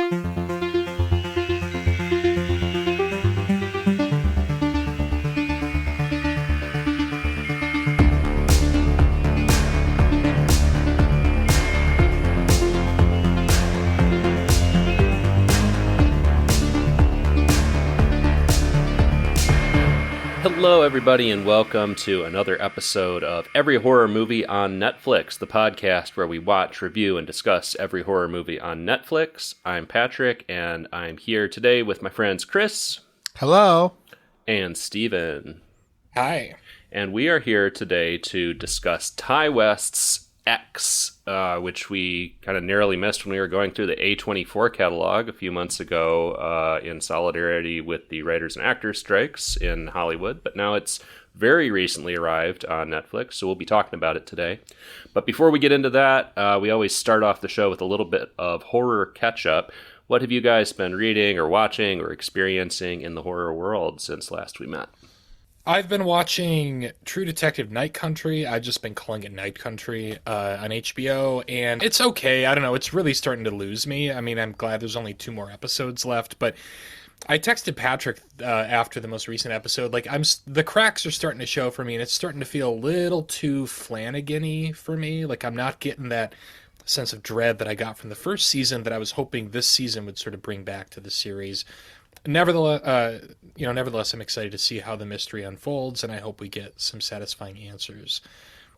Hello, everybody, and welcome to another episode of Every Horror Movie on Netflix, the podcast where we watch, review, and discuss every horror movie on Netflix. I'm Patrick, and I'm here today with my friends Chris. Hello. And Steven. Hi. And we are here today to discuss Ty West's X, which we kind of narrowly missed when we were going through the A24 catalog a few months ago in solidarity with the writers and actors strikes in Hollywood. But now it's very recently arrived on Netflix, so we'll be talking about it today. But before we get into that, we always start off the show with a little bit of horror catch-up. What have you guys been reading or watching or experiencing in the horror world since last we met? I've been watching True Detective Night Country. I've just been calling it Night Country on HBO, and it's okay. I don't know. It's really starting to lose me. I mean, I'm glad there's only 2 more episodes left, but I texted Patrick after the most recent episode. Like, the cracks are starting to show for me, and it's starting to feel a little too Flanagan-y for me. Like, I'm not getting that sense of dread that I got from the first season that I was hoping this season would sort of bring back to the series. Nevertheless, I'm excited to see how the mystery unfolds, and I hope we get some satisfying answers.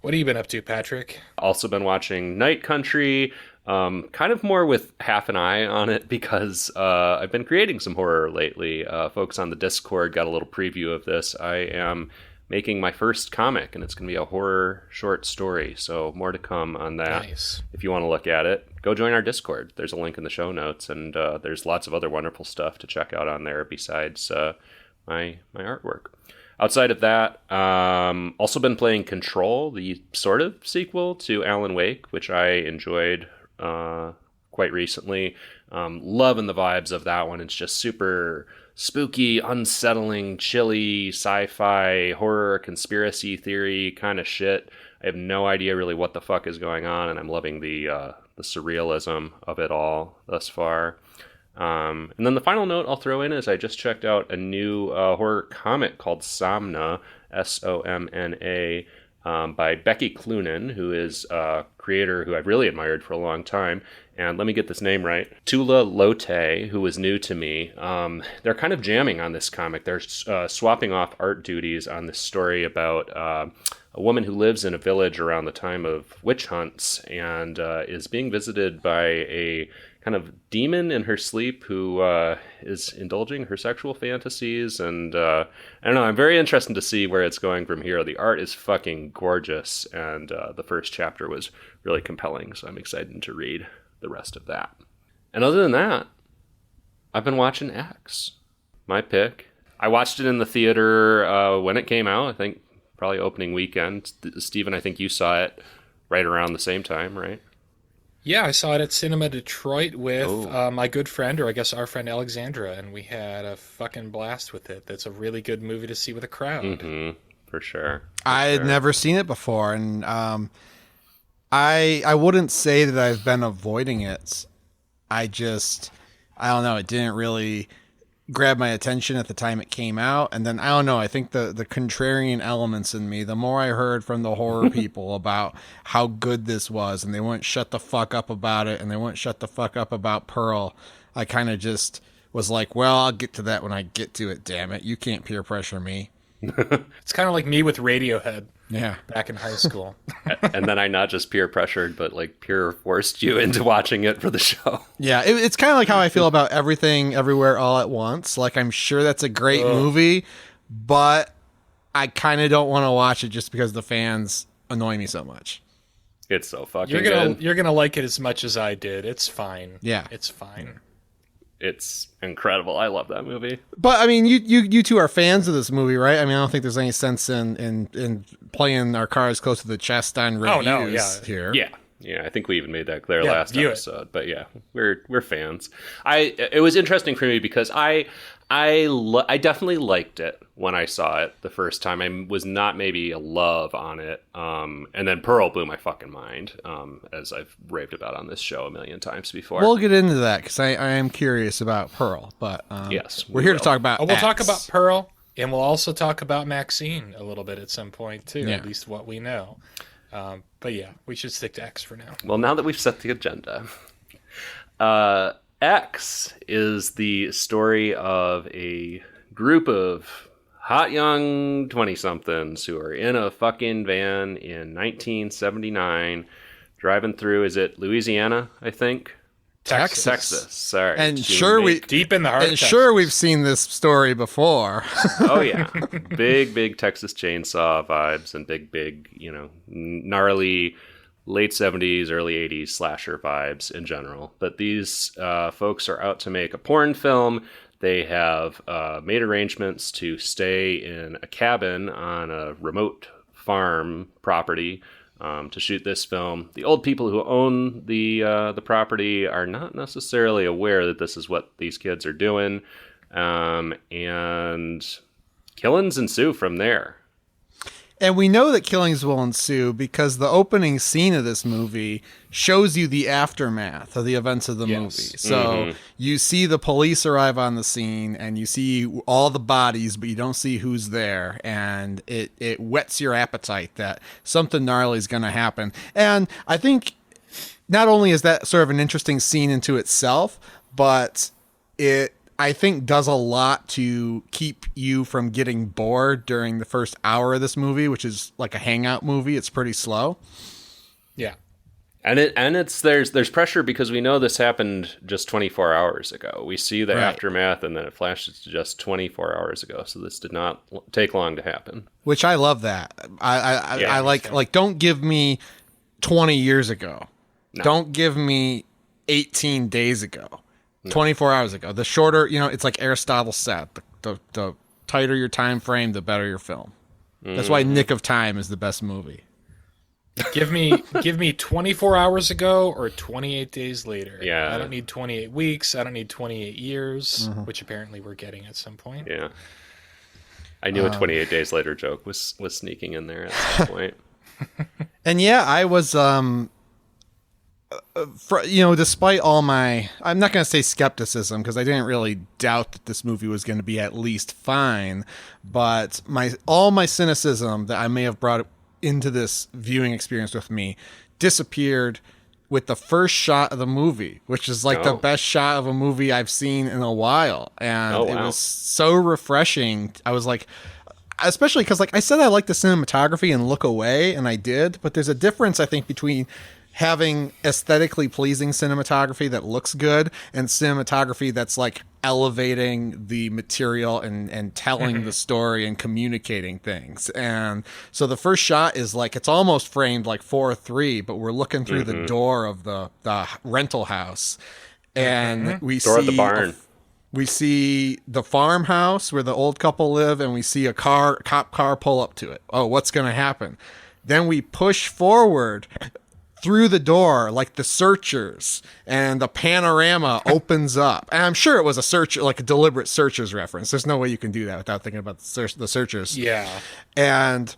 What have you been up to, Patrick? Also been watching Night Country, kind of more with half an eye on it because I've been creating some horror lately. Folks on the Discord got a little preview of this. I am making my first comic, and it's going to be a horror short story, so more to come on that. Nice. If you want to look at it, go join our Discord. There's a link in the show notes, and there's lots of other wonderful stuff to check out on there besides my artwork. Outside of that, also been playing Control, the sort of sequel to Alan Wake, which I enjoyed quite recently. Loving the vibes of that one. It's just super spooky, unsettling, chilly, sci-fi, horror, conspiracy theory kind of shit. I have no idea really what the fuck is going on, and I'm loving the surrealism of it all thus far. And then the final note I'll throw in is I just checked out a new horror comic called Somna, Somna, by Becky Cloonan, who is a creator who I've really admired for a long time. And let me get this name right. Tula Lote, who was new to me. They're kind of jamming on this comic. They're swapping off art duties on this story about a woman who lives in a village around the time of witch hunts and is being visited by a kind of demon in her sleep who is indulging her sexual fantasies. And I don't know, I'm very interested to see where it's going from here. The art is fucking gorgeous, and the first chapter was really compelling, so I'm excited to read the rest of that. And other than that, I've been watching X, my pick. I watched it in the theater when it came out, I think probably opening weekend. Steven, I think you saw it right around the same time, right? Yeah, I saw it at Cinema Detroit with my good friend, or I guess our friend Alexandra, and we had a fucking blast with it. That's a really good movie to see with a crowd. Mm-hmm. For sure. I had never seen it before, and I wouldn't say that I've been avoiding it. I don't know, it didn't really grab my attention at the time it came out, and then I don't know, I think the contrarian elements in me, the more I heard from the horror people about how good this was, and they wouldn't shut the fuck up about it, and they wouldn't shut the fuck up about Pearl, I kind of just was like, well, I'll get to that when I get to it, damn it, you can't peer pressure me. It's kind of like me with Radiohead. Yeah, back in high school. And then I not just peer pressured, but like peer forced you into watching it for the show. Yeah, it's kind of like how I feel about Everything Everywhere All at Once. Like, I'm sure that's a great movie, but I kind of don't want to watch it just because the fans annoy me so much. It's so fucking good. You're gonna like it as much as I did. It's fine. Yeah, it's fine. It's incredible. I love that movie. But I mean, you two are fans of this movie, right? I mean, I don't think there's any sense in playing our cards close to the chest on reviews here. Yeah. Yeah, I think we even made that clear Yeah, last view it. episode. But yeah, we're fans. It was interesting for me because I definitely liked it when I saw it the first time. I was not maybe a love on it. And then Pearl blew my fucking mind, as I've raved about on this show a million times before. We'll get into that because I am curious about Pearl. But yes, we're here to talk about We'll X. talk about Pearl, and we'll also talk about Maxine a little bit at some point, too, Yeah. at least what we know. But yeah, we should stick to X for now. Well, now that we've set the agenda, X is the story of a group of hot young 20-somethings who are in a fucking van in 1979, driving through, is it Louisiana, I think? Texas. Sorry. And sure Deep in the heart of Texas. sure we've seen this story before. Oh, yeah. Big Texas Chainsaw vibes and big, gnarly late 70s, early 80s slasher vibes in general. But these folks are out to make a porn film. They have made arrangements to stay in a cabin on a remote farm property to shoot this film. The old people who own the property are not necessarily aware that this is what these kids are doing. And killings ensue from there. And we know that killings will ensue because the opening scene of this movie shows you the aftermath of the events of the movie. So you see the police arrive on the scene and you see all the bodies, but you don't see who's there. And it whets your appetite that something gnarly is going to happen. And I think not only is that sort of an interesting scene into itself, but it, I think, does a lot to keep you from getting bored during the first hour of this movie, which is like a hangout movie. It's pretty slow. Yeah. And there's pressure because we know this happened just 24 hours ago. We see the aftermath and then it flashes to just 24 hours ago. So this did not take long to happen. Which I love that. I like don't give me 20 years ago. No. Don't give me 18 days ago. 24 hours ago. The shorter, it's like Aristotle said, the tighter your time frame, the better your film. That's why Nick of Time is the best movie. Give me 24 hours ago or 28 days later. Yeah. I don't need 28 weeks. I don't need 28 years, which apparently we're getting at some point. Yeah. I knew a 28 days later joke was sneaking in there at some point. And yeah, I was despite all my, I'm not going to say skepticism because I didn't really doubt that this movie was going to be at least fine, but all my cynicism that I may have brought into this viewing experience with me disappeared with the first shot of the movie, which is like the best shot of a movie I've seen in a while. And it was so refreshing. I was like, especially because like I said, I like the cinematography and look away, and I did, but there's a difference, I think, between having aesthetically pleasing cinematography that looks good and cinematography that's like elevating the material and telling the story and communicating things. And so the first shot is like, it's almost framed like 4:3, but we're looking through the door of the rental house, and we door see of the barn. We see the farmhouse where the old couple live, and we see a cop car pull up to it. Oh, what's going to happen? Then we push forward through the door like the searchers, and the panorama opens up. And I'm sure it was a searcher, like a deliberate searchers reference. There's no way you can do that without thinking about the searchers. Yeah. And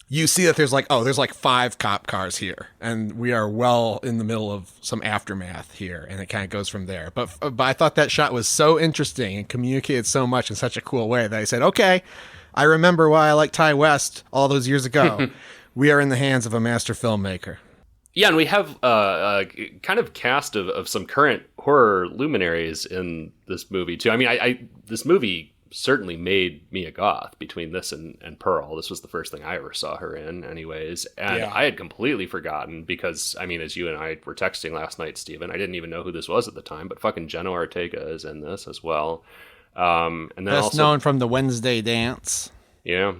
you see that there's like 5 cop cars here, and we are well in the middle of some aftermath here, and it kind of goes from there. But I thought that shot was so interesting and communicated so much in such a cool way that I said, okay, I remember why I liked Ty West all those years ago. We are in the hands of a master filmmaker. Yeah, and we have a kind of cast of some current horror luminaries in this movie, too. I mean, this movie certainly made me a goth between this and Pearl. This was the first thing I ever saw her in, anyways. And I had completely forgotten because, I mean, as you and I were texting last night, Steven, I didn't even know who this was at the time, but fucking Jenna Ortega is in this as well. And then Best also known from the Wednesday Dance. Yeah.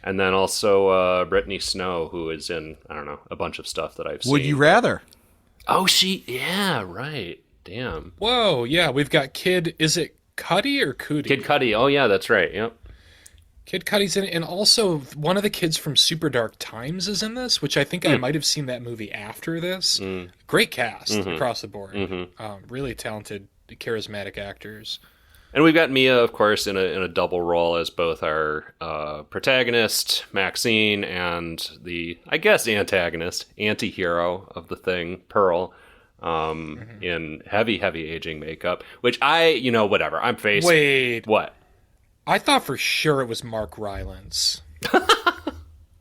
And then also Brittany Snow, who is in, I don't know, a bunch of stuff that I've seen. Would you rather? Oh, yeah, right. Damn. Whoa, yeah, we've got is it Cudi or Cudi? Kid Cudi. Oh, yeah, that's right. Yep. Kid Cudi's in it, and also one of the kids from Super Dark Times is in this, which I think I might have seen that movie after this. Great cast across the board. Really talented, charismatic actors. And we've got Mia, of course, in a double role as both our protagonist, Maxine, and the, I guess, antagonist, anti-hero of the thing, Pearl, in heavy aging makeup, which whatever, I'm faced. Wait. What? I thought for sure it was Mark Rylance.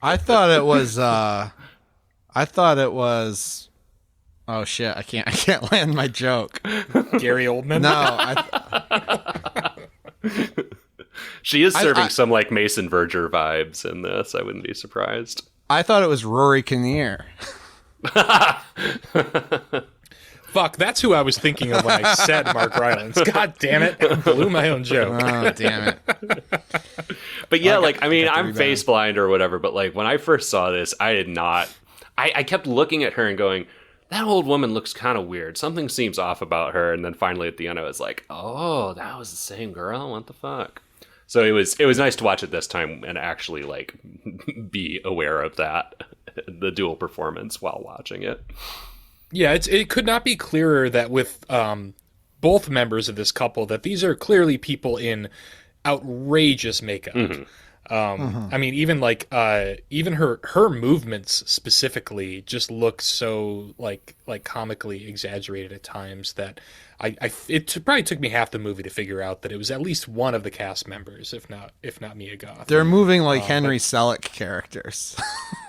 I thought it was. Oh shit! I can't land my joke. Gary Oldman. No, she is serving some like Mason Verger vibes in this. I wouldn't be surprised. I thought it was Rory Kinnear. Fuck, that's who I was thinking of when I said Mark Rylance. God damn it. I blew my own joke. Oh, damn it. But yeah, I'm face blind or whatever, but like when I first saw this, I did not. I kept looking at her and going, that old woman looks kind of weird. Something seems off about her. And then finally at the end, I was like, oh, that was the same girl? What the fuck? So it was nice to watch it this time and actually like be aware of that, the dual performance while watching it. Yeah, it could not be clearer that with both members of this couple, that these are clearly people in outrageous makeup. I mean, even even her movements specifically just look so like comically exaggerated at times that it probably took me half the movie to figure out that it was at least one of the cast members, if not Mia Goth. They're moving like Henry Selick characters.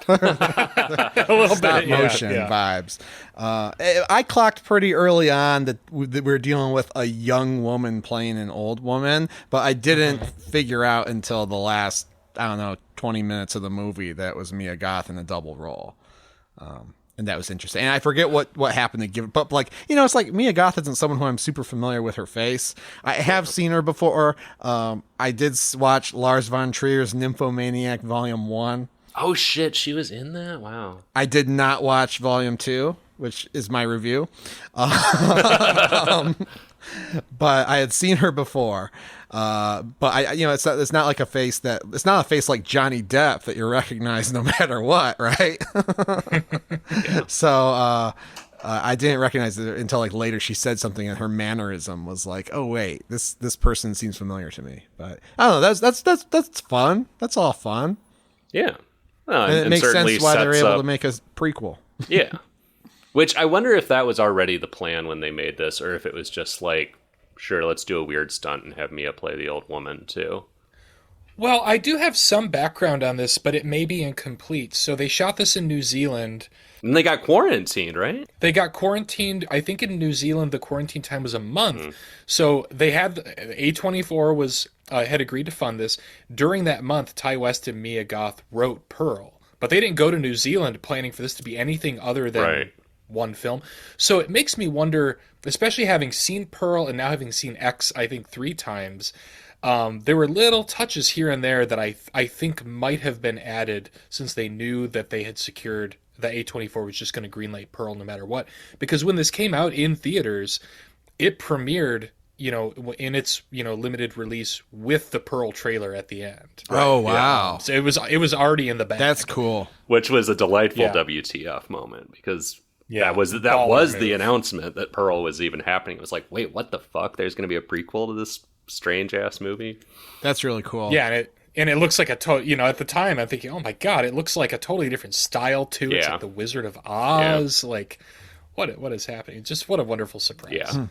A little Stop bit motion vibes. I clocked pretty early on that we're dealing with a young woman playing an old woman, but I didn't figure out until the last 20 minutes of the movie that was Mia Goth in a double role. And that was interesting. And I forget what happened to give it, but it's like Mia Goth isn't someone who I'm super familiar with her face. I have seen her before. I did watch Lars von Trier's Nymphomaniac Volume 1. Oh shit, she was in that? Wow. I did not watch Volume 2, which is my review. But I had seen her before. But it's not like a face it's not a face like Johnny Depp that you recognize no matter what, right? So I didn't recognize it until like later she said something and her mannerism was like, oh wait, this person seems familiar to me. But I don't know, that's fun. That's all fun. Yeah. And it makes sense why they're able to make a prequel. Yeah. Which I wonder if that was already the plan when they made this, or if it was just like, sure, let's do a weird stunt and have Mia play the old woman too. Well, I do have some background on this, but it may be incomplete. So they shot this in New Zealand. And they got quarantined, right? They got quarantined. I think in New Zealand, the quarantine time was a month. So they had A24 had agreed to fund this. During that month, Ty West and Mia Goth wrote Pearl. But they didn't go to New Zealand planning for this to be anything other than one film. So it makes me wonder, especially having seen Pearl and now having seen X, I think 3 times, there were little touches here and there that I think might have been added since they knew that they had secured that A24 was just going to greenlight Pearl no matter what. Because when this came out in theaters, it premiered, in its, limited release with the Pearl trailer at the end. Right? Oh, wow. So it was already in the bag. That's cool. Which was a delightful WTF moment because that was the announcement that Pearl was even happening. It was like, wait, what the fuck? There's going to be a prequel to this strange ass movie. That's really cool. Yeah, and it looks like at the time I'm thinking, oh my god, it looks like a totally different style too. Yeah. It's like the Wizard of Oz. Yeah. Like, what is happening? Just what a wonderful surprise. Yeah.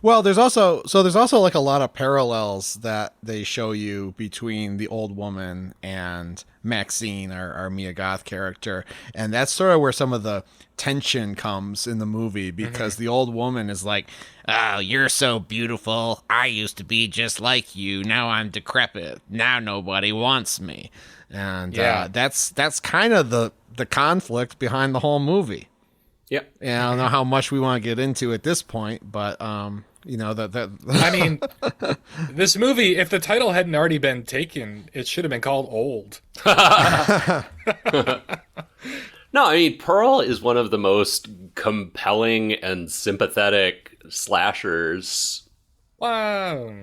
Well, there's also like a lot of parallels that they show you between the old woman and Maxine, our Mia Goth character, and that's sort of where some of the tension comes in the movie because the old woman is like, "Oh, you're so beautiful. I used to be just like you. Now I'm decrepit. Now nobody wants me," and that's kind of the conflict behind the whole movie. Yeah, and I don't know how much we want to get into at this point, but that. I mean, this movie, if the title hadn't already been taken, it should have been called Old. No, I mean, Pearl is one of the most compelling and sympathetic slashers. Wow.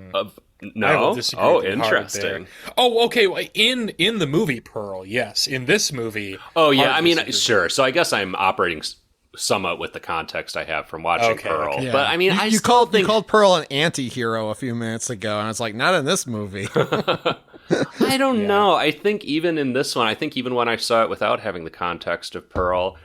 No. I will disagree Oh, with you hard interesting. there. Oh, okay. Well, in the movie Pearl, yes. In this movie, Oh, yeah. hard I mean, disagree. sure. So I guess I'm operating somewhat with the context I have from watching Okay, Pearl. okay. Yeah. But I mean, I you still called think you called Pearl an anti-hero a few minutes ago, and it's like, not in this movie. I don't know. I think even in this one, I think even when I saw it without having the context of Pearl,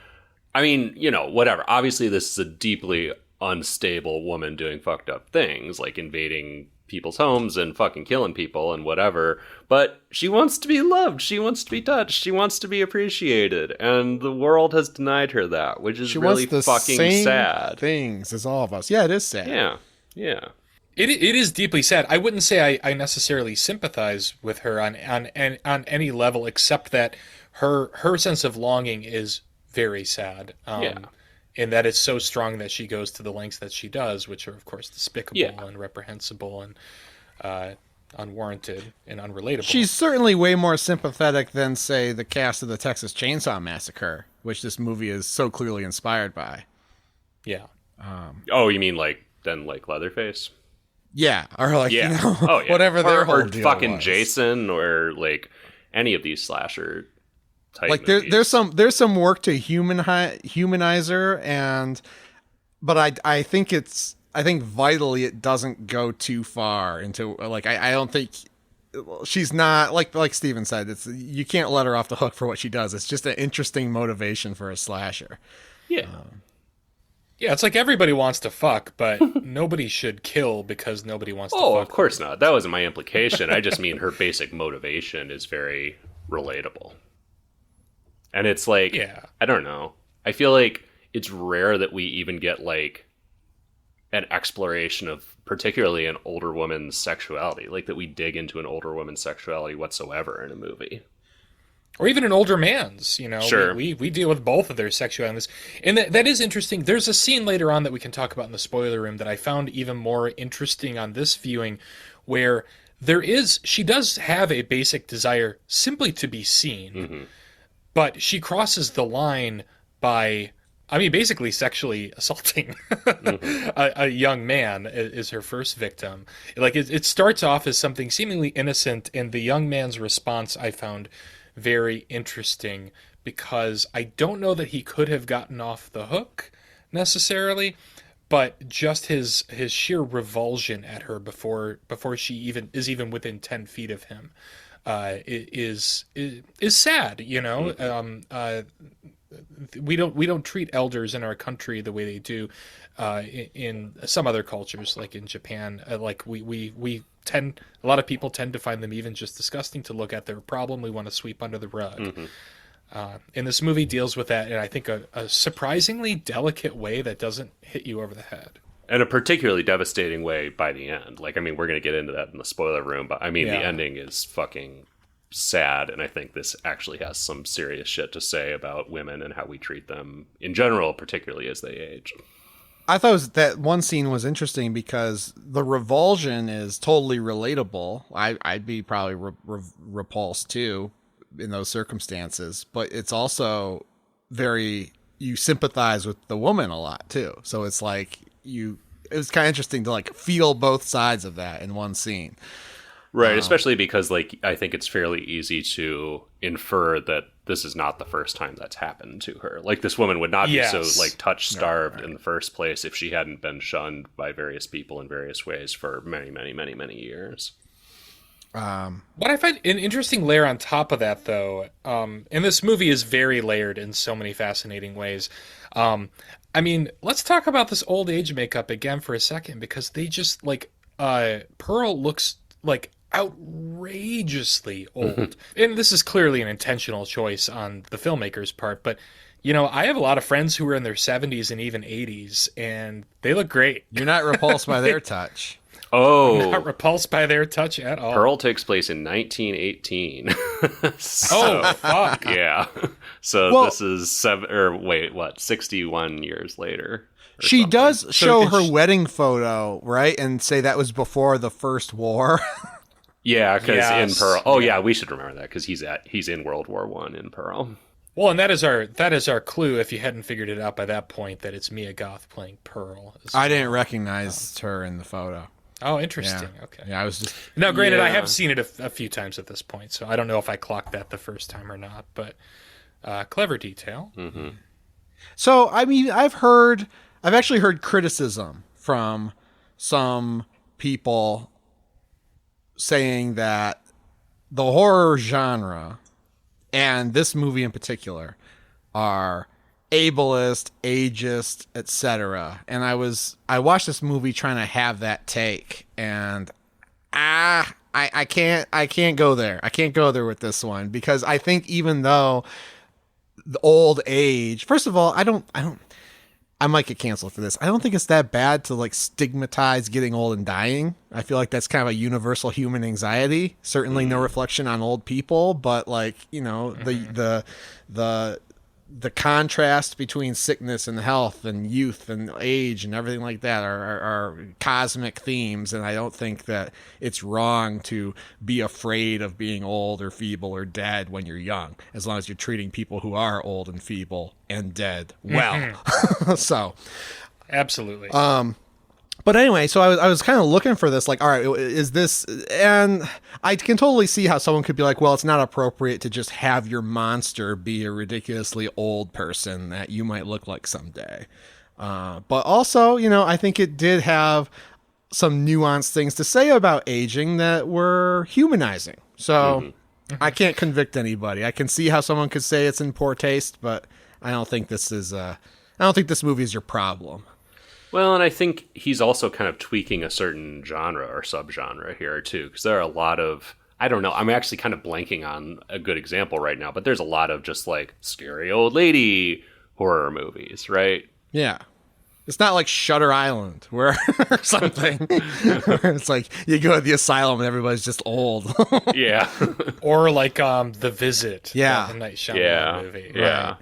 I mean, whatever. Obviously, this is a deeply unstable woman doing fucked up things, like invading people's homes and fucking killing people and whatever. But she wants to be loved. She wants to be touched. She wants to be appreciated. And the world has denied her that, which is She really wants the fucking same sad. things as all of us. Yeah, it is sad. Yeah. Yeah. It is deeply sad. I wouldn't say I necessarily sympathize with her on any level, except that her sense of longing is very sad. Yeah. And that it's so strong that she goes to the lengths that she does, which are of course despicable and reprehensible and unwarranted and unrelatable. She's certainly way more sympathetic than, say, the cast of the Texas Chainsaw Massacre, which this movie is so clearly inspired by. Yeah. Oh, you mean than Leatherface? Yeah, or like, Yeah. whatever their whole or deal fucking was. Jason, or like any of these slasher type Like movies. there's some work to humanize her, but I think vitally it doesn't go too far into, like, I don't think she's not like Steven said, you can't let her off the hook for what she does. It's just an interesting motivation for a slasher. Yeah. Yeah, it's like everybody wants to fuck, but nobody should kill because nobody wants to fuck. Oh, of course not. That wasn't my implication. I just mean her basic motivation is very relatable. And it's like, I don't know. I feel like it's rare that we even get like an exploration of particularly an older woman's sexuality, like that we dig into an older woman's sexuality whatsoever in a movie. Or even an older man's, Sure. We deal with both of their sexualities. And that is interesting. There's a scene later on that we can talk about in the spoiler room that I found even more interesting on this viewing, where she does have a basic desire simply to be seen, but she crosses the line by, basically sexually assaulting a young man is her first victim. Like it starts off as something seemingly innocent, and the young man's response I found very interesting, because I don't know that he could have gotten off the hook necessarily, but just his sheer revulsion at her before she is even within 10 feet of him is sad. We don't treat elders in our country the way they do in some other cultures, like in Japan. Like a lot of people tend to find them even just disgusting to look at. Their problem we want to sweep under the rug. And this movie deals with that in, I think, a surprisingly delicate way that doesn't hit you over the head. And a particularly devastating way by the end. Like, we're going to get into that in the spoiler room, but the ending is fucking sad, and I think this actually has some serious shit to say about women and how we treat them in general, particularly as they age. I thought that one scene was interesting because the revulsion is totally relatable. I'd be probably repulsed too in those circumstances, but it's also you sympathize with the woman a lot too. So it's like it was kind of interesting to like feel both sides of that in one scene. Right, especially because I think it's fairly easy to infer that this is not the first time that's happened to her. Like, this woman would not be so touch-starved in the first place if she hadn't been shunned by various people in various ways for many, many, many, many years. What I find an interesting layer on top of that, though, and this movie is very layered in so many fascinating ways. Let's talk about this old age makeup again for a second, because they just, Pearl looks outrageously old. And this is clearly an intentional choice on the filmmaker's part, but I have a lot of friends who are in their 70s and even 80s, and they look great. You're not repulsed by their touch. Oh, I'm not repulsed by their touch at all. Pearl takes place in 1918. Fuck. Yeah. So this is 61 years later. She something. does show her wedding photo, right? And say that was before the first war. Yeah, because in Pearl. Oh yeah, we should remember that because he's in World War I in Pearl. Well, and that is our clue, if you hadn't figured it out by that point, that it's Mia Goth playing Pearl. I didn't recognize her in the photo. Oh, interesting. Yeah. Okay. Yeah, I was just Now, granted, I Yeah. have seen it a few times at this point, so I don't know if I clocked that the first time or not. But clever detail. Mm-hmm. So, I mean, I've actually heard criticism from some people saying that the horror genre and this movie in particular are ableist, ageist, etc. And I watched this movie trying to have that take, and I can't go there. I can't go there with this one, because I think even though the old age, first of all, I might get canceled for this. I don't think it's that bad to like stigmatize getting old and dying. I feel like that's kind of a universal human anxiety. Certainly no reflection on old people, but like, you know, the contrast between sickness and health and youth and age and everything like that are cosmic themes. And I don't think that it's wrong to be afraid of being old or feeble or dead when you're young, as long as you're treating people who are old and feeble and dead well. So, Absolutely. but anyway, so I was kind of looking for this, like, all right, is this, and I can totally see how someone could be like, well, it's not appropriate to just have your monster be a ridiculously old person that you might look like someday. But also, you know, I think it did have some nuanced things to say about aging that were humanizing. So I can't convict anybody. I can see how someone could say it's in poor taste, but I don't think this movie is your problem. Well, and I think he's also kind of tweaking a certain genre or subgenre here, too, because there are a lot of, I don't know, I'm actually kind of blanking on a good example right now, but there's a lot of just like scary old lady horror movies, right? Yeah. It's not like Shutter Island or something. Where it's like you go to the asylum and everybody's just old. Yeah. Or like The Visit. Yeah. The Night Shyamalan movie. Yeah.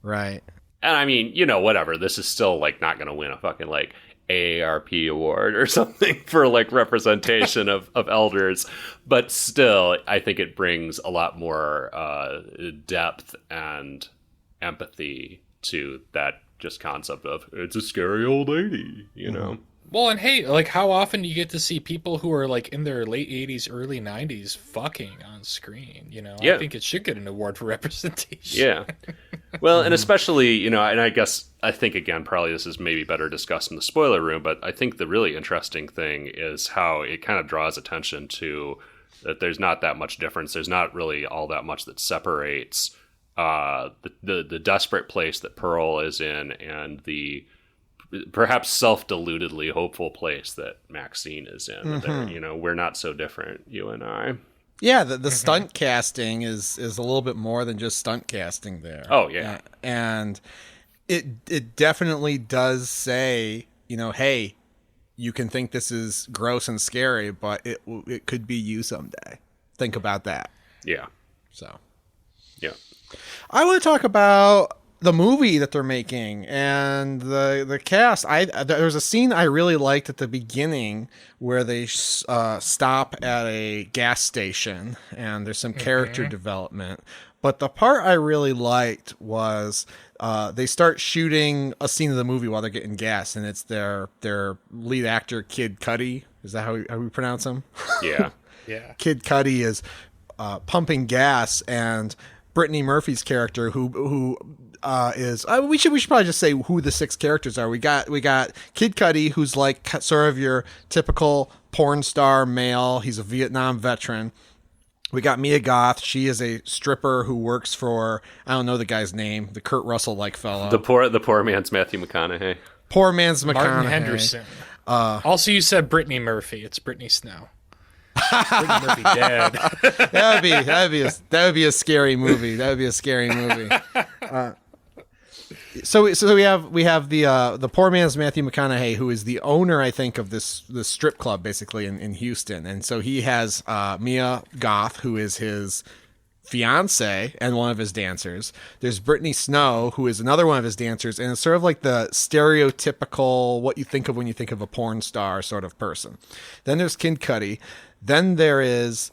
Right. And I mean, you know, whatever. This is still like not going to win a fucking like AARP award or something for like representation of elders, but still, I think it brings a lot more depth and empathy to that just concept of it's a scary old lady, you know. Well, and hey, like, how often do you get to see people who are like in their late 80s, early 90s fucking on screen? You know, Yeah. I think it should get an award for representation. Yeah. Well, and especially, you know, and I think, again, probably this is maybe better discussed in the spoiler room, but I think the really interesting thing is how it kind of draws attention to that there's not that much difference. There's not really all that much that separates the desperate place that Pearl is in and the perhaps self-deludedly hopeful place that Maxine is in. They're, you know, we're not so different, you and I. Yeah, the stunt casting is a little bit more than just stunt casting there. Oh, yeah. And it definitely does say, you know, hey, you can think this is gross and scary, but it could be you someday. Think about that. Yeah. So, Yeah. I want to talk about the movie that they're making and the cast. There's a scene I really liked at the beginning where they stop at a gas station and there's some character development. But the part I really liked was they start shooting a scene of the movie while they're getting gas, and it's their lead actor, Kid Cudi. Is that how we pronounce him? Yeah. Yeah. Kid Cudi is pumping gas, and Brittany Murphy's character, who is we should probably just say who the six characters are. We got Kid Cudi, who's like sort of your typical porn star male. He's a Vietnam veteran. We got Mia Goth. She is a stripper who works for, I don't know the guy's name, the Kurt Russell like fellow. The poor man's Matthew McConaughey. Poor man's McConaughey. Martin Henderson. Also, you said Brittany Murphy. It's Brittany Snow. Brittany Murphy dead. That would be a scary movie. That would be a scary movie. So we have the poor man's Matthew McConaughey, who is the owner, I think, of this strip club basically in Houston, and so he has Mia Goth, who is his fiance and one of his dancers. There's Brittany Snow, who is another one of his dancers, and it's sort of like the stereotypical what you think of when you think of a porn star sort of person. Then there's Kid Cudi. Then there is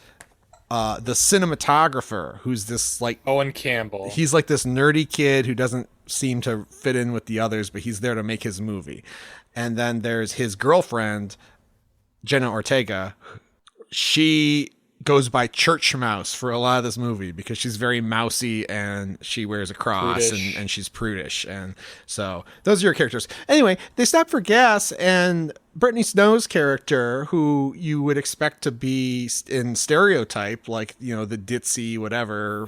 the cinematographer, who's this like Owen Campbell. He's like this nerdy kid who doesn't seem to fit in with the others, but he's there to make his movie. And then there's his girlfriend, Jenna Ortega, she goes by Church Mouse for a lot of this movie because she's very mousy and she wears a cross and she's prudish. And so those are your characters. Anyway, they stop for gas, and Brittany Snow's character, who you would expect to be in stereotype, like, you know, the ditzy, whatever,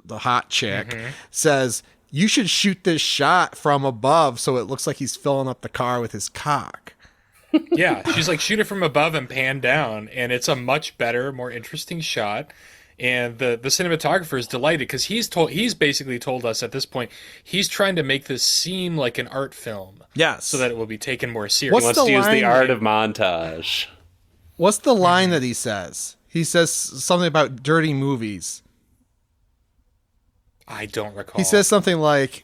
the hot chick, says, you should shoot this shot from above so it looks like he's filling up the car with his cock. Yeah, she's like, shoot it from above and pan down, and it's a much better, more interesting shot. And the cinematographer is delighted because he's basically told us at this point he's trying to make this seem like an art film. Yes. So that it will be taken more seriously. He wants to use the art of montage. What's the line that he says? He says something about dirty movies. I don't recall. He says something like,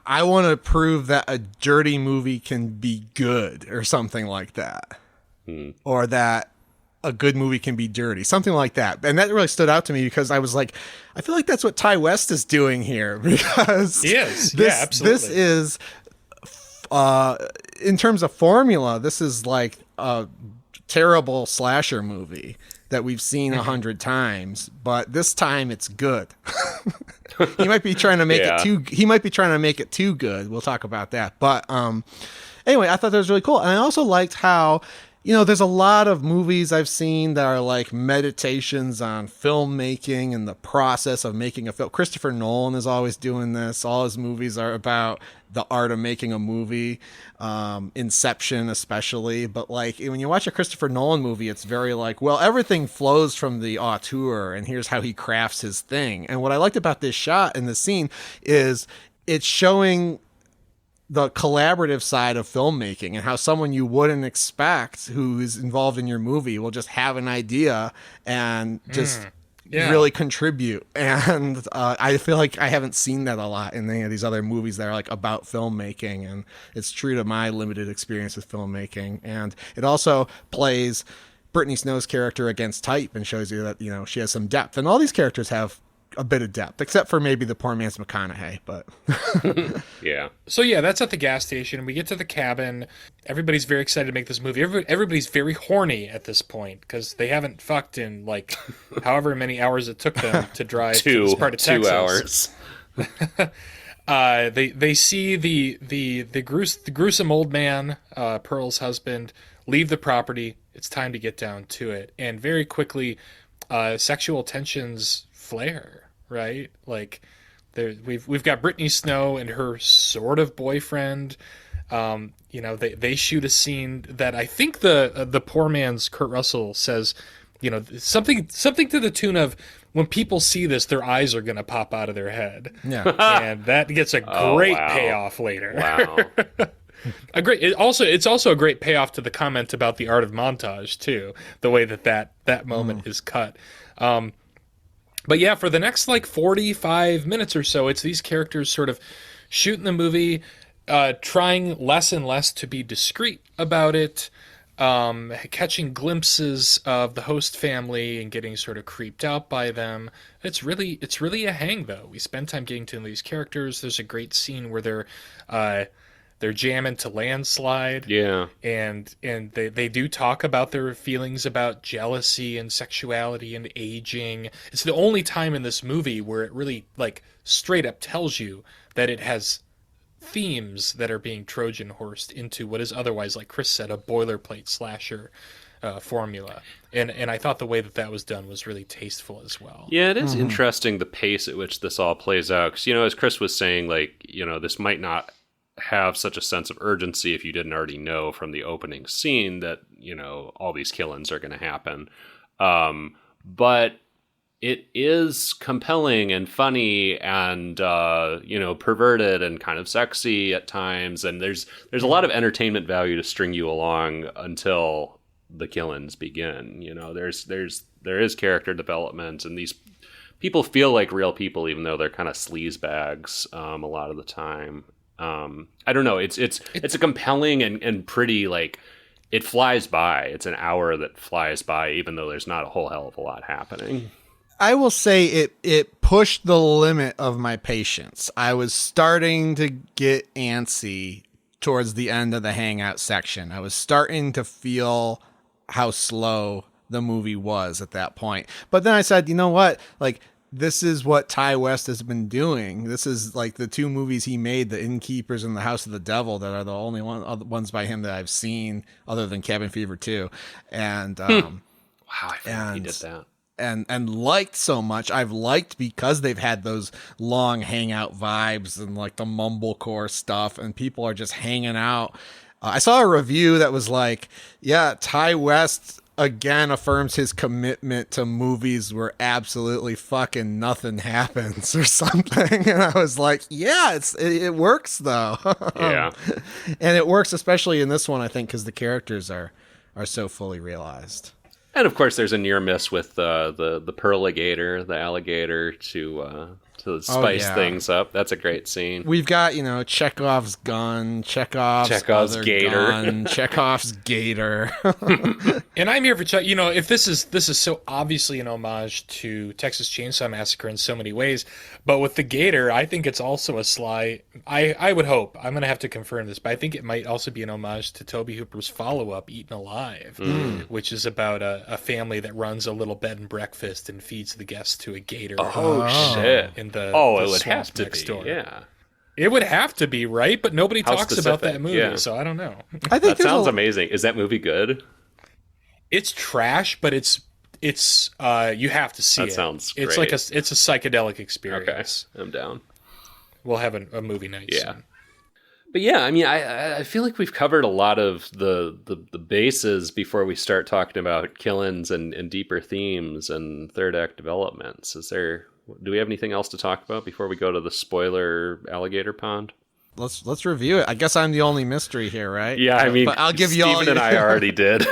I want to prove that a dirty movie can be good, or something like that. Or that a good movie can be dirty, something like that. And that really stood out to me because I was like, I feel like that's what Ty West is doing here, because he is. This, yeah, absolutely. This is, in terms of formula, this is like a terrible slasher movie that we've seen 100 times, but this time it's good. He might be trying to make it too. He might be trying to make it too good. We'll talk about that. But anyway, I thought that was really cool, and I also liked how, you know, there's a lot of movies I've seen that are like meditations on filmmaking and the process of making a film. Christopher Nolan is always doing this. All his movies are about the art of making a movie. Inception especially, but like when you watch a Christopher Nolan movie, it's very like, well, everything flows from the auteur and here's how he crafts his thing. And what I liked about this shot and the scene is it's showing the collaborative side of filmmaking and how someone you wouldn't expect who is involved in your movie will just have an idea and just really contribute. And I feel like I haven't seen that a lot in any of these other movies that are like about filmmaking, and it's true to my limited experience with filmmaking. And it also plays Brittany Snow's character against type and shows you that, you know, she has some depth, and all these characters have a bit of depth, except for maybe the poor man's McConaughey, but yeah. So yeah, that's at the gas station. We get to the cabin. Everybody's very excited to make this movie. Everybody's very horny at this point because they haven't fucked in like however many hours it took them to drive to this part of Texas. 2 hours. They see the gruesome old man, Pearl's husband, leave the property. It's time to get down to it, and very quickly, sexual tensions flare. Right, like we've got Brittany Snow and her sort of boyfriend. You know, they shoot a scene that I think the poor man's Kurt Russell says, you know, something to the tune of, when people see this, their eyes are going to pop out of their head. Yeah, and that gets a great payoff later. Wow. It's also a great payoff to the comment about the art of montage too. The way that moment is cut. But yeah, for the next like 45 minutes or so, it's these characters sort of shooting the movie, trying less and less to be discreet about it, catching glimpses of the host family and getting sort of creeped out by them. It's really a hang, though. We spend time getting to know these characters. There's a great scene where they're jamming to Landslide. Yeah. And they do talk about their feelings about jealousy and sexuality and aging. It's the only time in this movie where it really like straight up tells you that it has themes that are being Trojan horsed into what is otherwise, like Chris said, a boilerplate slasher formula. And I thought the way that was done was really tasteful as well. Yeah, it is interesting the pace at which this all plays out. Because, you know, as Chris was saying, like, you know, this might not have such a sense of urgency if you didn't already know from the opening scene that, you know, all these killings are going to happen. But it is compelling and funny and, you know, perverted and kind of sexy at times. And there's a lot of entertainment value to string you along until the killings begin. You know, there is character development, and these people feel like real people, even though they're kind of sleaze bags a lot of the time. I don't know. It's a compelling and pretty, like, it flies by. It's an hour that flies by, even though there's not a whole hell of a lot happening. I will say it pushed the limit of my patience. I was starting to get antsy towards the end of the hangout section. I was starting to feel how slow the movie was at that point. But then I said, you know what? Like, this is what Ty West has been doing. This is like the two movies he made, The Innkeepers and The House of the Devil, that are the only ones by him that I've seen other than Cabin Fever 2. And, Wow, I forgot he did that. And liked so much. I've liked because they've had those long hangout vibes and like the mumblecore stuff, and people are just hanging out. I saw a review that was like, yeah, Ty West again affirms his commitment to movies where absolutely fucking nothing happens or something. And I was like, yeah, it works though. Yeah. And it works especially in this one, I think, because the characters are so fully realized. And of course, there's a near miss with the perligator, the alligator, to spice things up. That's a great scene. We've got, Chekhov's gun, Chekhov's gator, gun, Chekhov's gator. And I'm here for if this is so obviously an homage to Texas Chainsaw Massacre in so many ways, but with the gator, I think it's also a sly. I would hope, I'm gonna have to confirm this, but I think it might also be an homage to Tobe Hooper's follow-up, Eaten Alive, which is about a family that runs a little bed and breakfast and feeds the guests to a gator. Oh shit! The it would have to next be. door. Yeah. It would have to be, right? But nobody How talks about that movie, yeah. so I don't know. I think that sounds amazing. Is that movie good? It's trash, but it's you have to see it. That sounds great. It's like it's a psychedelic experience. Okay, I'm down. We'll have a movie night soon. But yeah, I mean, I feel like we've covered a lot of the bases before we start talking about killings and deeper themes and third act developments. Do we have anything else to talk about before we go to the spoiler alligator pond? Let's review it. I guess I'm the only mystery here, right? Yeah, I mean, but I'll give you all. Steven and I already did.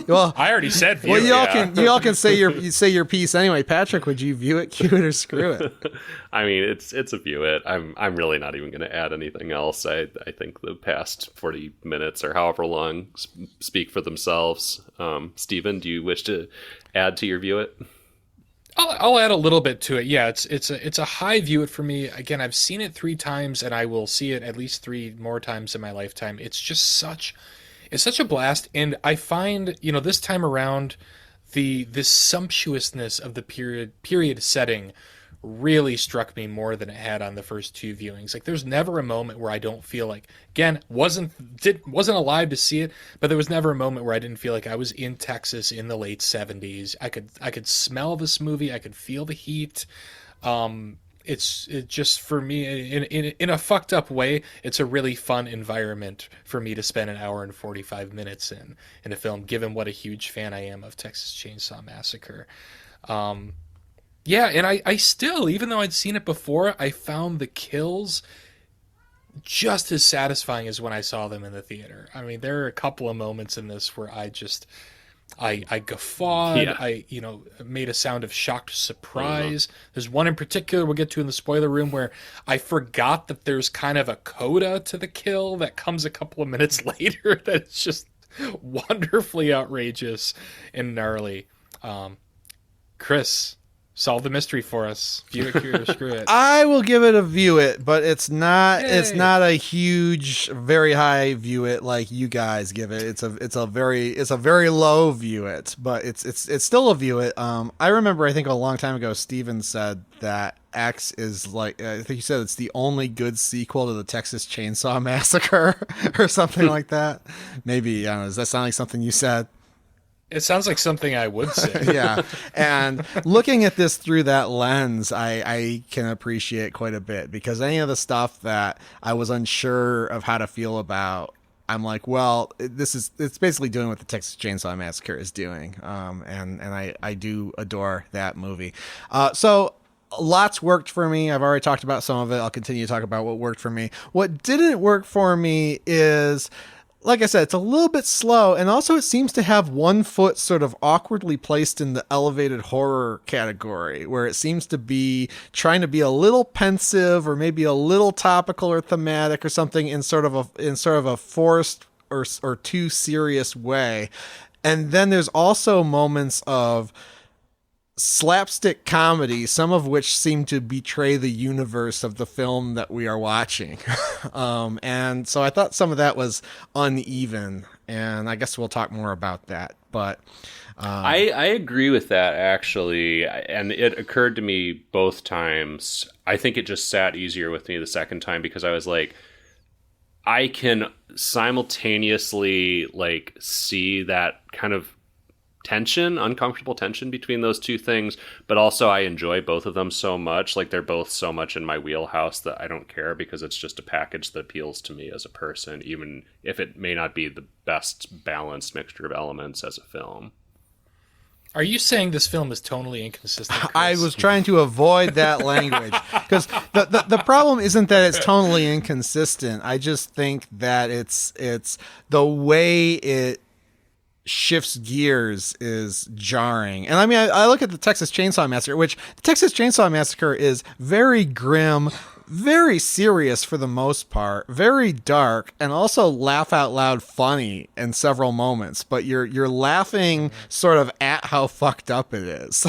Well, I already said view well, it. you all can say your piece anyway. Patrick, would you view it, cue it, or screw it? I mean, it's a view it. I'm really not even going to add anything else. I think the past 40 minutes or however long speak for themselves. Steven, do you wish to add to your view it? I'll add a little bit to it. Yeah, it's a high view it for me. Again, I've seen it 3 times, and I will see it at least 3 more times in my lifetime. It's such a blast, and I find this time around this sumptuousness of the period setting really struck me more than it had on the first 2 viewings. Like, there's never a moment where I don't feel like, again, wasn't alive to see it, but there was never a moment where I didn't feel like I was in Texas in the late 70s. I could smell this movie. I could feel the heat. It just, for me, in a fucked up way, it's a really fun environment for me to spend an hour and 45 minutes in a film, given what a huge fan I am of Texas Chainsaw Massacre. Yeah, and I still, even though I'd seen it before, I found the kills just as satisfying as when I saw them in the theater. I mean, there are a couple of moments in this where I guffawed. Yeah. I made a sound of shocked surprise. There's one in particular we'll get to in the spoiler room where I forgot that there's kind of a coda to the kill that comes a couple of minutes later that's just wonderfully outrageous and gnarly. Chris, solve the mystery for us. View it, cure it, or screw it. I will give it a view it, but it's not. Yay. It's not a huge, very high view it like you guys give it. It's a very low view it, but it's still a view it. I remember, I think a long time ago, Steven said that X is like, I think you said it's the only good sequel to the Texas Chainsaw Massacre or something like that. Maybe, I don't know, does that sound like something you said? It sounds like something I would say. Yeah. And looking at this through that lens, I can appreciate quite a bit, because any of the stuff that I was unsure of how to feel about, I'm like, well, it's basically doing what the Texas Chainsaw Massacre is doing. And I do adore that movie. So lots worked for me. I've already talked about some of it. I'll continue to talk about what worked for me. What didn't work for me is, like I said, it's a little bit slow, and also it seems to have one foot sort of awkwardly placed in the elevated horror category, where it seems to be trying to be a little pensive or maybe a little topical or thematic or something in sort of a forced or too serious way. And then there's also moments of slapstick comedy, some of which seem to betray the universe of the film that we are watching. And so I thought some of that was uneven. and I guess we'll talk more about that. But I agree with that, actually, and it occurred to me both times. I think it just sat easier with me the second time because I was like, I can simultaneously like see that kind of tension, uncomfortable tension between those two things, but also I enjoy both of them so much. Like they're both so much in my wheelhouse that I don't care because it's just a package that appeals to me as a person, even if it may not be the best balanced mixture of elements as a film. Are you saying this film is tonally inconsistent, Chris? I was trying to avoid that language because the problem isn't that it's tonally inconsistent. I just think that it's the way it shifts gears is jarring. And I mean, I look at the Texas Chainsaw Massacre, which the Texas Chainsaw Massacre is very grim, very serious for the most part, very dark, and also laugh out loud funny in several moments. But you're laughing sort of at how fucked up it is.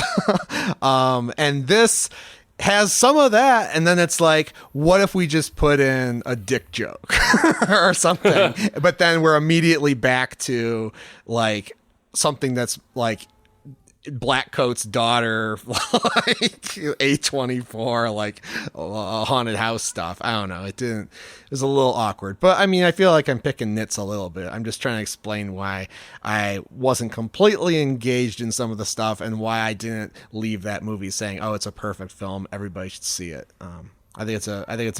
And this has some of that, and then it's like, what if we just put in a dick joke or something? But then we're immediately back to like something that's like Black Coat's daughter, like A24, like haunted house stuff. I don't know. It was a little awkward, but I mean, I feel like I'm picking nits a little bit. I'm just trying to explain why I wasn't completely engaged in some of the stuff and why I didn't leave that movie saying, "Oh, it's a perfect film. Everybody should see it." I think it's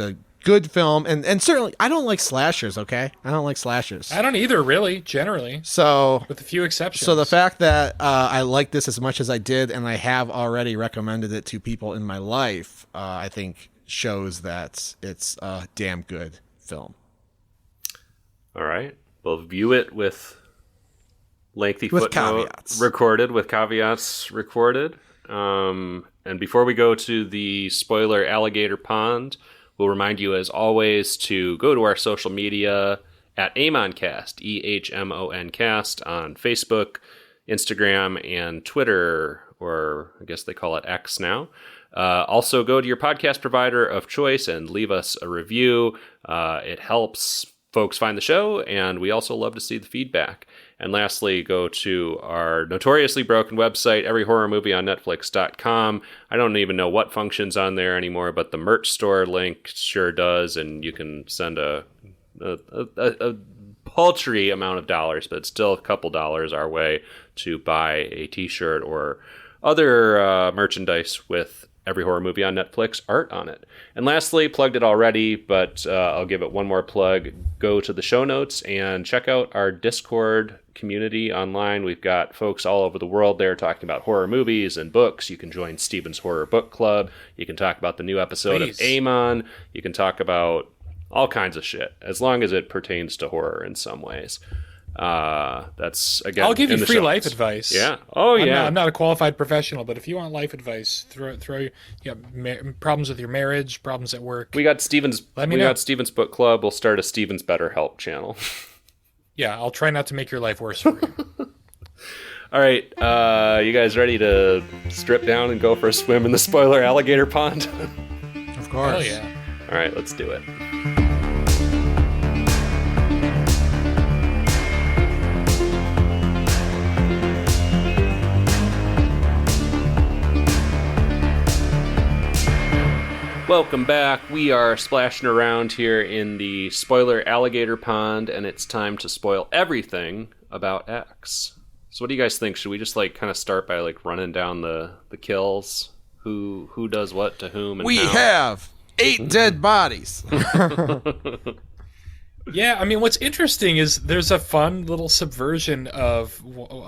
a good film, and certainly I don't like slashers. Okay, I don't like slashers. I don't either, really, generally. So, with a few exceptions. So the fact that I like this as much as I did, and I have already recommended it to people in my life, I think shows that it's a damn good film. All right, we'll view it with lengthy with footnote caveats recorded, with caveats recorded. And before we go to the spoiler alligator pond, we'll remind you, as always, to go to our social media at AmonCast, EHMONcast, on Facebook, Instagram, and Twitter, or I guess they call it X now. Also, go to your podcast provider of choice and leave us a review. It helps folks find the show, and we also love to see the feedback. And lastly, go to our notoriously broken website, everyhorrormovieonnetflix.com. I don't even know what functions on there anymore, but the merch store link sure does, and you can send a paltry amount of dollars, but still a couple dollars our way to buy a t-shirt or other merchandise with Every Horror Movie on Netflix art on it. And lastly, plugged it already, but I'll give it one more plug. Go to the show notes and check out our Discord community online. We've got folks all over the world there talking about horror movies and books. You can join Steven's Horror Book Club. You can talk about the new episode of Amon. You can talk about all kinds of shit, as long as it pertains to horror in some ways. That's again. I'll give you free life advice. Yeah. Oh, yeah. I'm not a qualified professional, but if you want life advice, problems with your marriage, problems at work. We got Steven's. Let me know. Got Steven's Book Club. We'll start a Steven's BetterHelp channel. Yeah, I'll try not to make your life worse for you. All right, you guys ready to strip down and go for a swim in the spoiler alligator pond? Of course. Hell yeah. All right, let's do it. Welcome back. We are splashing around here in the spoiler alligator pond, and it's time to spoil everything about X. So what do you guys think? Should we just kind of start by running down the kills? Who does what to whom and we how? have 8 dead bodies. Yeah, I mean, what's interesting is there's a fun little subversion of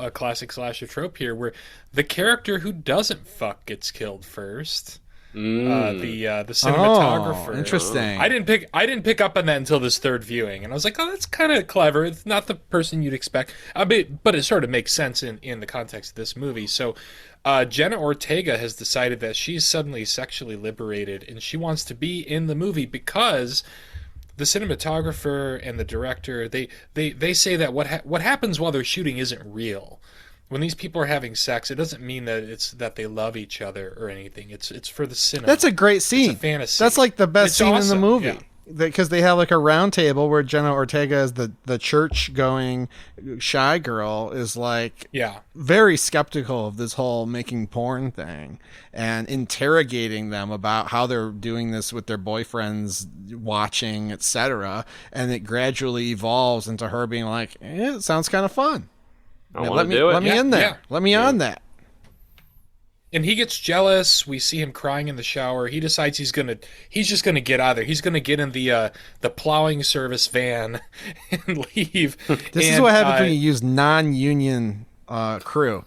a classic slasher trope here where the character who doesn't fuck gets killed first. The cinematographer. Oh, interesting. I didn't pick up on that until this third viewing, and I was like, oh, that's kind of clever. It's not the person you'd expect, but it sort of makes sense in the context of this movie. So Jenna Ortega has decided that she's suddenly sexually liberated, and she wants to be in the movie because the cinematographer and the director they say that what happens while they're shooting isn't real. When these people are having sex, it doesn't mean that it's that they love each other or anything. It's for the cinema. That's a great scene. It's a fantasy. That's like the best scene awesome. in the movie. Yeah. because they have like a round table where Jenna Ortega is the church going shy girl is like very skeptical of this whole making porn thing and interrogating them about how they're doing this with their boyfriends watching, etc. And it gradually evolves into her being like, it sounds kind of fun. Let me in there. Let me on that. And he gets jealous. We see him crying in the shower. He decides he's just gonna get out of there. He's gonna get in the plowing service van and leave. This is what happens when you use non-union crew.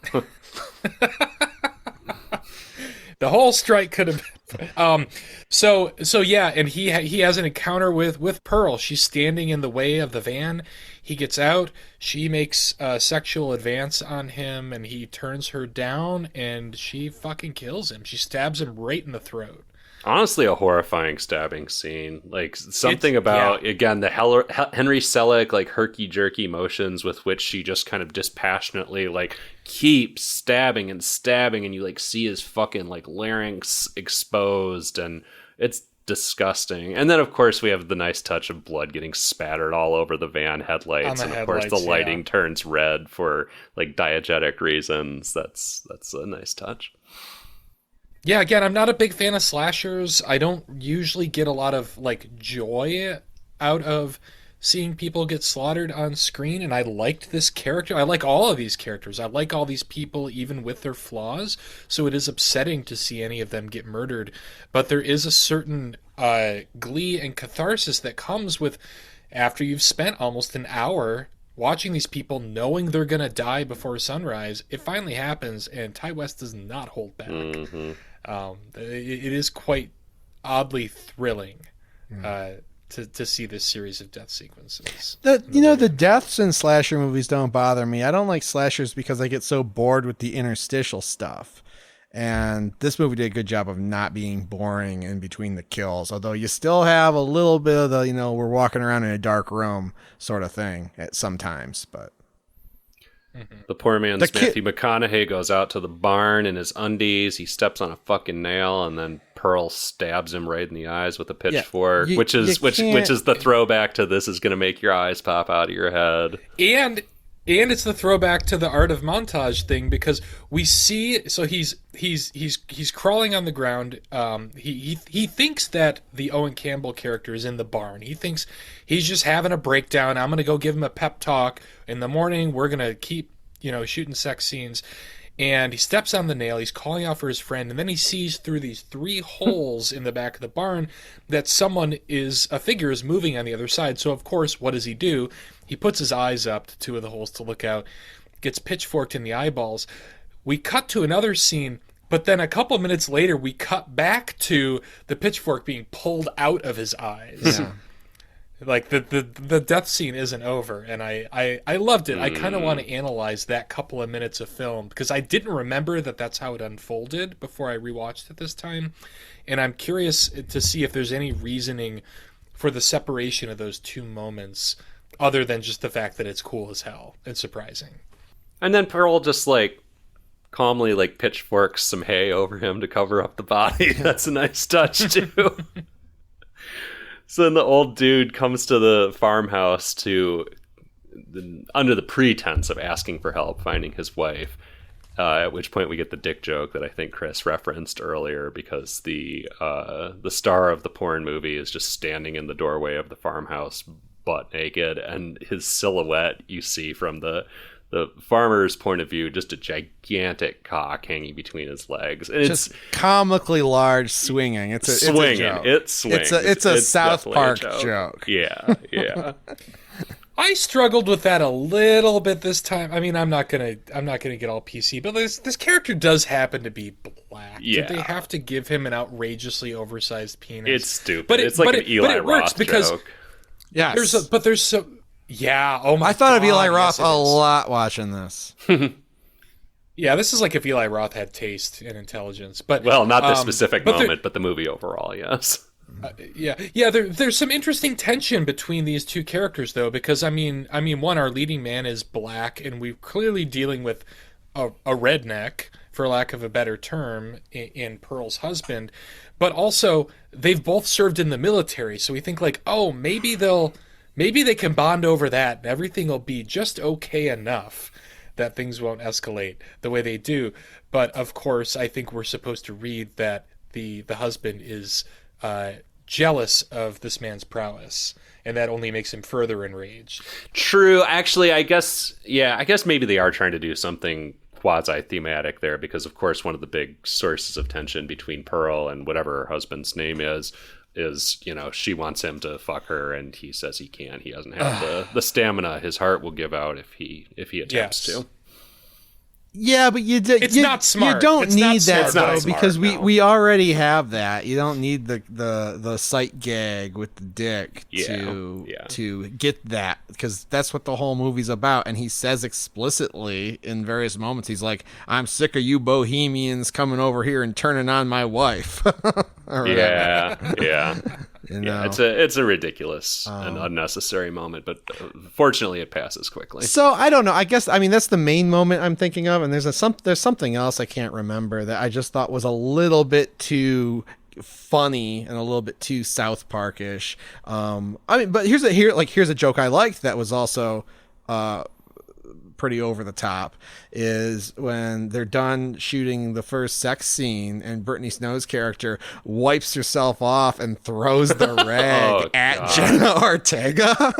The whole strike could have. So yeah, and he has an encounter with Pearl. She's standing in the way of the van. He gets out. She makes a sexual advance on him, and he turns her down, and she fucking kills him. She stabs him right in the throat. Honestly, a horrifying stabbing scene. Like something about again the Henry Selick like herky-jerky motions with which she just kind of dispassionately like keeps stabbing, and you like see his fucking like larynx exposed, and it's disgusting. And then of course we have the nice touch of blood getting spattered all over the van headlights, and of course the lighting turns red for like diegetic reasons. That's a nice touch. Yeah, again, I'm not a big fan of slashers. I don't usually get a lot of like joy out of seeing people get slaughtered on screen, and I liked this character. I like all of these characters. I like all these people even with their flaws, so it is upsetting to see any of them get murdered. But there is a certain glee and catharsis that comes with after you've spent almost an hour watching these people knowing they're going to die before sunrise. It finally happens, and Ty West does not hold back. Mm-hmm. It is quite oddly thrilling to see this series of death sequences. The deaths in slasher movies don't bother me. I don't like slashers because I get so bored with the interstitial stuff. And this movie did a good job of not being boring in between the kills, although you still have a little bit of the, we're walking around in a dark room sort of thing at sometimes, but. The poor man's Matthew McConaughey goes out to the barn in his undies. He steps on a fucking nail, and then Pearl stabs him right in the eyes with a pitchfork, which is the throwback to "this is going to make your eyes pop out of your head." And it's the throwback to the art of montage thing, because we see he's crawling on the ground. He thinks that the Owen Campbell character is in the barn. He thinks he's just having a breakdown. I'm going to go give him a pep talk. In the morning, we're going to keep, shooting sex scenes. And he steps on the nail. He's calling out for his friend. And then he sees through these 3 holes in the back of the barn that a figure is moving on the other side. So, of course, what does he do? He puts his eyes up to 2 of the holes to look out, gets pitchforked in the eyeballs. We cut to another scene, but then a couple minutes later, we cut back to the pitchfork being pulled out of his eyes. Yeah. Like the death scene isn't over, and I loved it. I kind of want to analyze that couple of minutes of film, because I didn't remember that that's how it unfolded before I rewatched it this time, and I'm curious to see if there's any reasoning for the separation of those 2 moments, other than just the fact that it's cool as hell and surprising. And then Pearl just calmly pitchforks some hay over him to cover up the body. That's a nice touch too. So then the old dude comes to the farmhouse under the pretense of asking for help finding his wife, at which point we get the dick joke that I think Chris referenced earlier, because the star of the porn movie is just standing in the doorway of the farmhouse butt naked, and his silhouette you see from the farmer's point of view, just a gigantic cock hanging between his legs, and just it's comically large, swinging. It's a joke. It swings. It's a South Park joke. Yeah. I struggled with that a little bit this time. I mean, I'm not gonna get all PC, but this character does happen to be black. Yeah. Did they have to give him an outrageously oversized penis? It's stupid. But it's like an Eli Roth joke. Yeah. Yeah. Oh my! I thought of Eli yes, Roth a lot watching this. Yeah, this is like if Eli Roth had taste and intelligence, but not this specific moment, but the movie overall, yes. There's some interesting tension between these 2 characters, though, because I mean, one, our leading man is black, and we're clearly dealing with a redneck for lack of a better term, in Pearl's husband. But also, they've both served in the military, so we think like, oh, maybe they can bond over that, and everything will be just okay enough that things won't escalate the way they do. But of course, I think we're supposed to read that the husband is jealous of this man's prowess, and that only makes him further enraged. True. Actually, I guess maybe they are trying to do something quasi-thematic there, because of course one of the big sources of tension between Pearl and whatever her husband's name is, she wants him to fuck her, and he says he can't. He doesn't have the stamina. His heart will give out if he attempts to. Yeah, but it's not smart. You don't need that though, smart, because no. we already have that. You don't need the sight gag with the dick to get that, because that's what the whole movie's about. And he says explicitly in various moments, he's like, "I'm sick of you bohemians coming over here and turning on my wife." Yeah. You know? It's a ridiculous and unnecessary moment, but fortunately it passes quickly. So I don't know. I mean that's the main moment I'm thinking of, and there's something else I can't remember that I just thought was a little bit too funny and a little bit too South Park-ish. But here's a joke I liked that was also pretty over the top, is when they're done shooting the first sex scene and Brittany Snow's character wipes herself off and throws the rag at Jenna Ortega.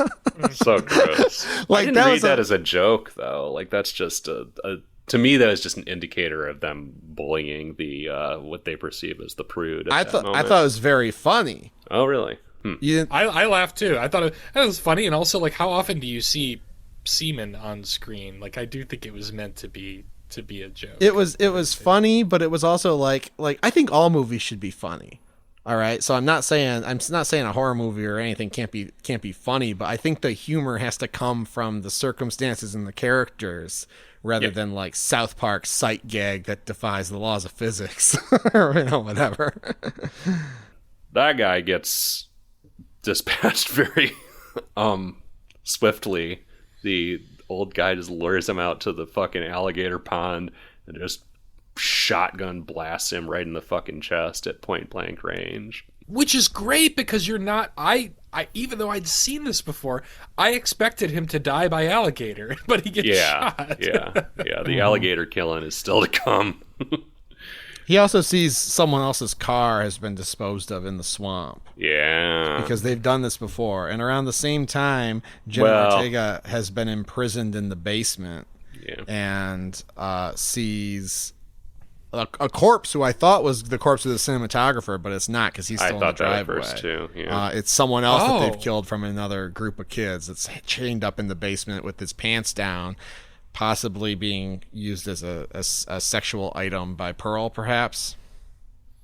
So gross. Like, I didn't read that as a joke though. Like, that's just to me that is just an indicator of them bullying the what they perceive as the prude. I thought it was very funny. Oh really? I laughed too. I thought it was funny, and also like, how often do you see semen on screen? Like, I do think it was meant to be a joke. It was funny, but it was also like I think all movies should be funny. All right, so I'm not saying a horror movie or anything can't be funny, but I think the humor has to come from the circumstances and the characters rather than like South Park sight gag that defies the laws of physics or whatever. That guy gets dispatched very swiftly. The old guy just lures him out to the fucking alligator pond and just shotgun blasts him right in the fucking chest at point blank range. Which is great, because you're not... I even though I'd seen this before, I expected him to die by alligator, but he gets shot. Yeah. The alligator killing is still to come. He also sees someone else's car has been disposed of in the swamp. Yeah. Because they've done this before. And around the same time, Jenna Ortega has been imprisoned in the basement and sees a corpse who I thought was the corpse of the cinematographer, but it's not, because he's still in the driveway. I thought that at first too. Yeah. It's someone else that they've killed from another group of kids that's chained up in the basement with his pants down, possibly being used as a sexual item by Pearl, perhaps.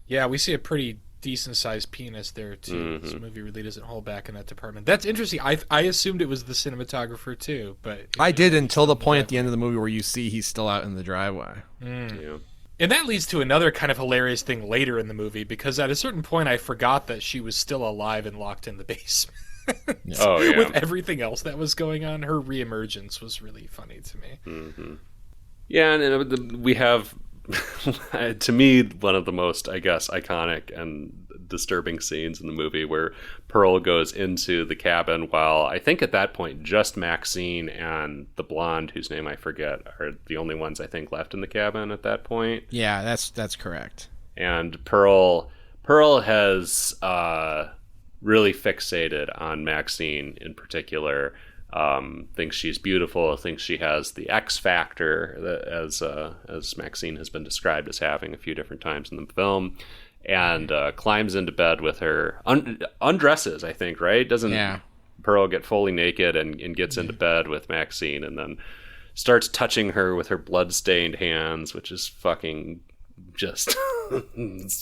Yeah, we see a pretty decent-sized penis there, too. Mm-hmm. This movie really doesn't hold back in that department. That's interesting. I assumed it was the cinematographer, too. But I did, until the point at the end of the movie where you see he's still out in the driveway. Mm. Yeah. And that leads to another kind of hilarious thing later in the movie, because at a certain point I forgot that she was still alive and locked in the basement. With everything else that was going on, her reemergence was really funny to me. Mm-hmm. Yeah, and we have, to me, one of the most, I guess, iconic and disturbing scenes in the movie, where Pearl goes into the cabin while, I think at that point, just Maxine and the blonde, whose name I forget, are the only ones I think left in the cabin at that point. Yeah, that's correct. And Pearl has really fixated on Maxine in particular. Thinks she's beautiful, thinks she has the X factor, as Maxine has been described as having a few different times in the film, and climbs into bed with her, undresses, I think, right? Doesn't Pearl get fully naked and gets into bed with Maxine, and then starts touching her with her blood-stained hands, which is fucking just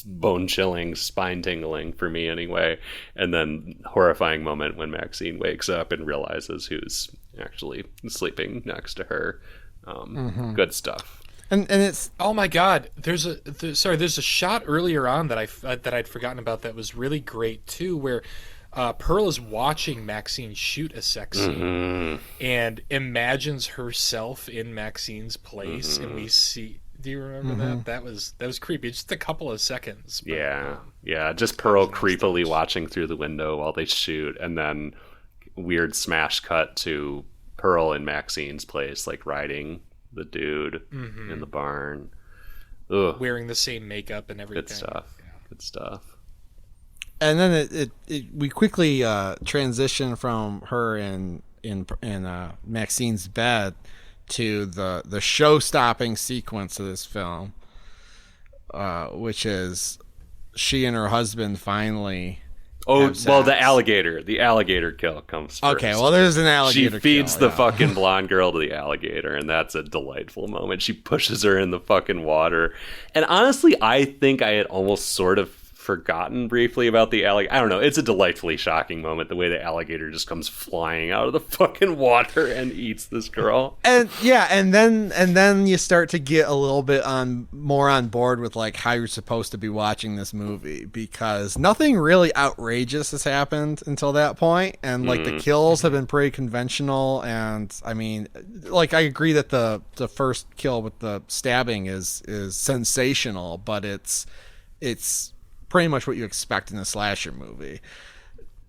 bone-chilling, spine-tingling for me anyway. And then horrifying moment when Maxine wakes up and realizes who's actually sleeping next to her. Good stuff. And it's, oh my god, there's a shot earlier on that I'd forgotten about that was really great too, where Pearl is watching Maxine shoot a sex scene and imagines herself in Maxine's place, and we see Do you remember that? That was creepy. Just a couple of seconds. But, yeah. Just Pearl creepily watching through the window while they shoot, and then weird smash cut to Pearl in Maxine's place, like riding the dude in the barn. Ugh. Wearing the same makeup and everything. Good stuff. Yeah. Good stuff. And then we quickly transition from her in Maxine's bed to the show-stopping sequence of this film, which is she and her husband finally. Oh, well, the alligator kill comes first. Okay, well, there's an alligator kill. She feeds the fucking blonde girl to the alligator, and that's a delightful moment. She pushes her in the fucking water. And honestly, I think I had almost sort of forgotten briefly about the alligator. I don't know. It's a delightfully shocking moment, the way the alligator just comes flying out of the fucking water and eats this girl. And then you start to get a little bit more on board with like how you're supposed to be watching this movie, because nothing really outrageous has happened until that point, and like the kills have been pretty conventional. And I mean, like, I agree that the first kill with the stabbing is sensational, but it's pretty much what you expect in a slasher movie.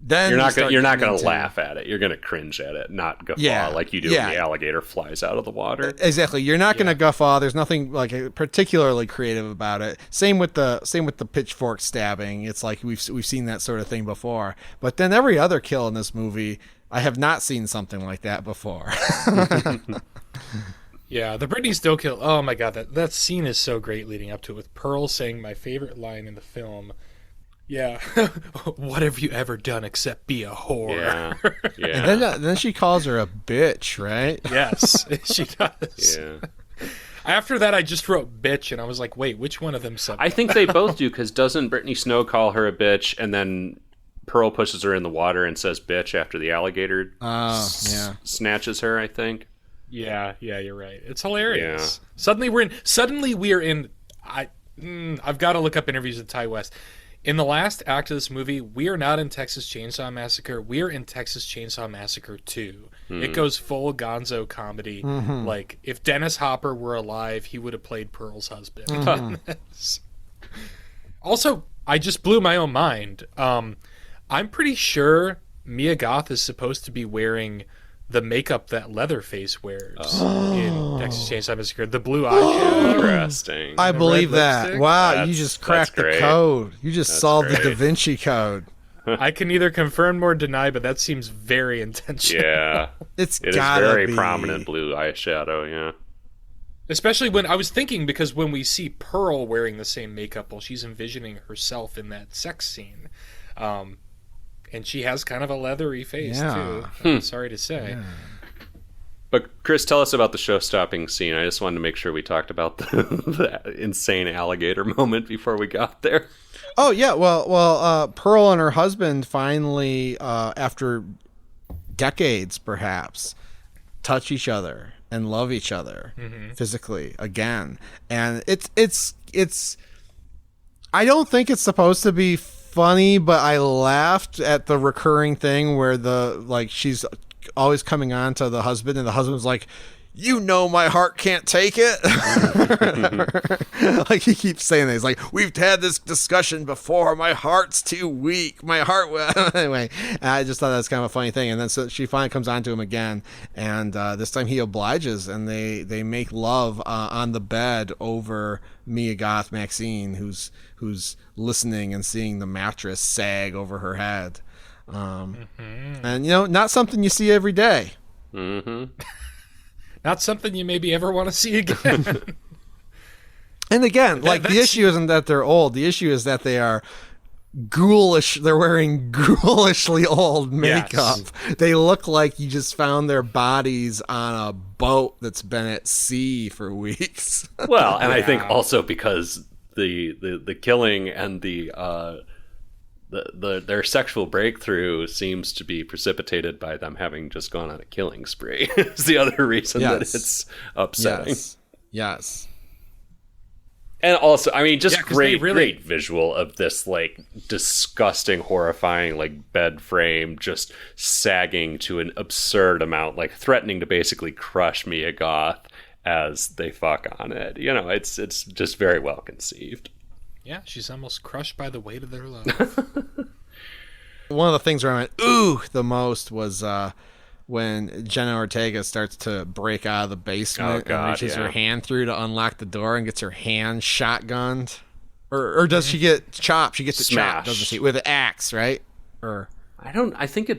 Then you're not gonna laugh at it. You're gonna cringe at it, not guffaw like you do when the alligator flies out of the water. Exactly. You're not gonna guffaw. There's nothing like particularly creative about it. Same with the pitchfork stabbing. It's like we've seen that sort of thing before. But then every other kill in this movie, I have not seen something like that before. Yeah, the Britney Still kill. Oh my god, that scene is so great leading up to it, with Pearl saying my favorite line in the film. Yeah, what have you ever done except be a whore? Yeah. And then she calls her a bitch, right? Yes, she does. Yeah. After that, I just wrote bitch, and I was like, wait, which one of them said that? I think they both do, because doesn't Brittany Snow call her a bitch, and then Pearl pushes her in the water and says bitch after the alligator snatches her, I think. Yeah, you're right. It's hilarious. Yeah. Suddenly we're in. I've got to look up interviews with Ty West. In the last act of this movie, we are not in Texas Chainsaw Massacre. We're in Texas Chainsaw Massacre 2. It goes full gonzo comedy. Like, if Dennis Hopper were alive, he would have played Pearl's husband. Also, I just blew my own mind. I'm pretty sure Mia Goth is supposed to be wearing the makeup that Leatherface wears in Texas Chainsaw Massacre, the blue eyeshadow. Interesting. I believe that. Lipstick. Wow, you just cracked the code. You just solved the Da Vinci Code. I can neither confirm nor deny, but that seems very intentional. Yeah. It is very prominent blue eyeshadow, yeah. Especially when I was thinking, because when we see Pearl wearing the same makeup while she's envisioning herself in that sex scene, and she has kind of a leathery face, too. I'm sorry to say. Yeah. But, Chris, tell us about the show-stopping scene. I just wanted to make sure we talked about the insane alligator moment before we got there. Oh, yeah. Well, Pearl and her husband finally, after decades, perhaps, touch each other and love each other physically again. And it's I don't think it's supposed to be funny, but I laughed at the recurring thing where she's always coming on to the husband, and the husband's like, you know, my heart can't take it. Like, he keeps saying that. He's like, we've had this discussion before. My heart's too weak. My heart. Anyway, I just thought that's kind of a funny thing. And then so she finally comes on to him again, and this time he obliges, and they make love on the bed over Mia Goth Maxine, who's listening and seeing the mattress sag over her head. And, you know, not something you see every day. Not something you maybe ever want to see again. And again, the issue isn't that they're old. The issue is that they are ghoulish. They're wearing ghoulishly old makeup. Yes. They look like you just found their bodies on a boat that's been at sea for weeks. Well, and I think also because the killing and their sexual breakthrough seems to be precipitated by them having just gone on a killing spree. Is the other reason that it's upsetting. Yes. And also, I mean, just great visual of this, like, disgusting, horrifying, like, bed frame just sagging to an absurd amount, like, threatening to basically crush Mia Goth. as they fuck on it. You know, it's just very well conceived. Yeah, she's almost crushed by the weight of their love. One of the things where I went, ooh, the most was when Jenna Ortega starts to break out of the basement and reaches her hand through to unlock the door and gets her hand shotgunned. Or does she get chopped? She gets it chopped, doesn't she? With an axe, right? Or I think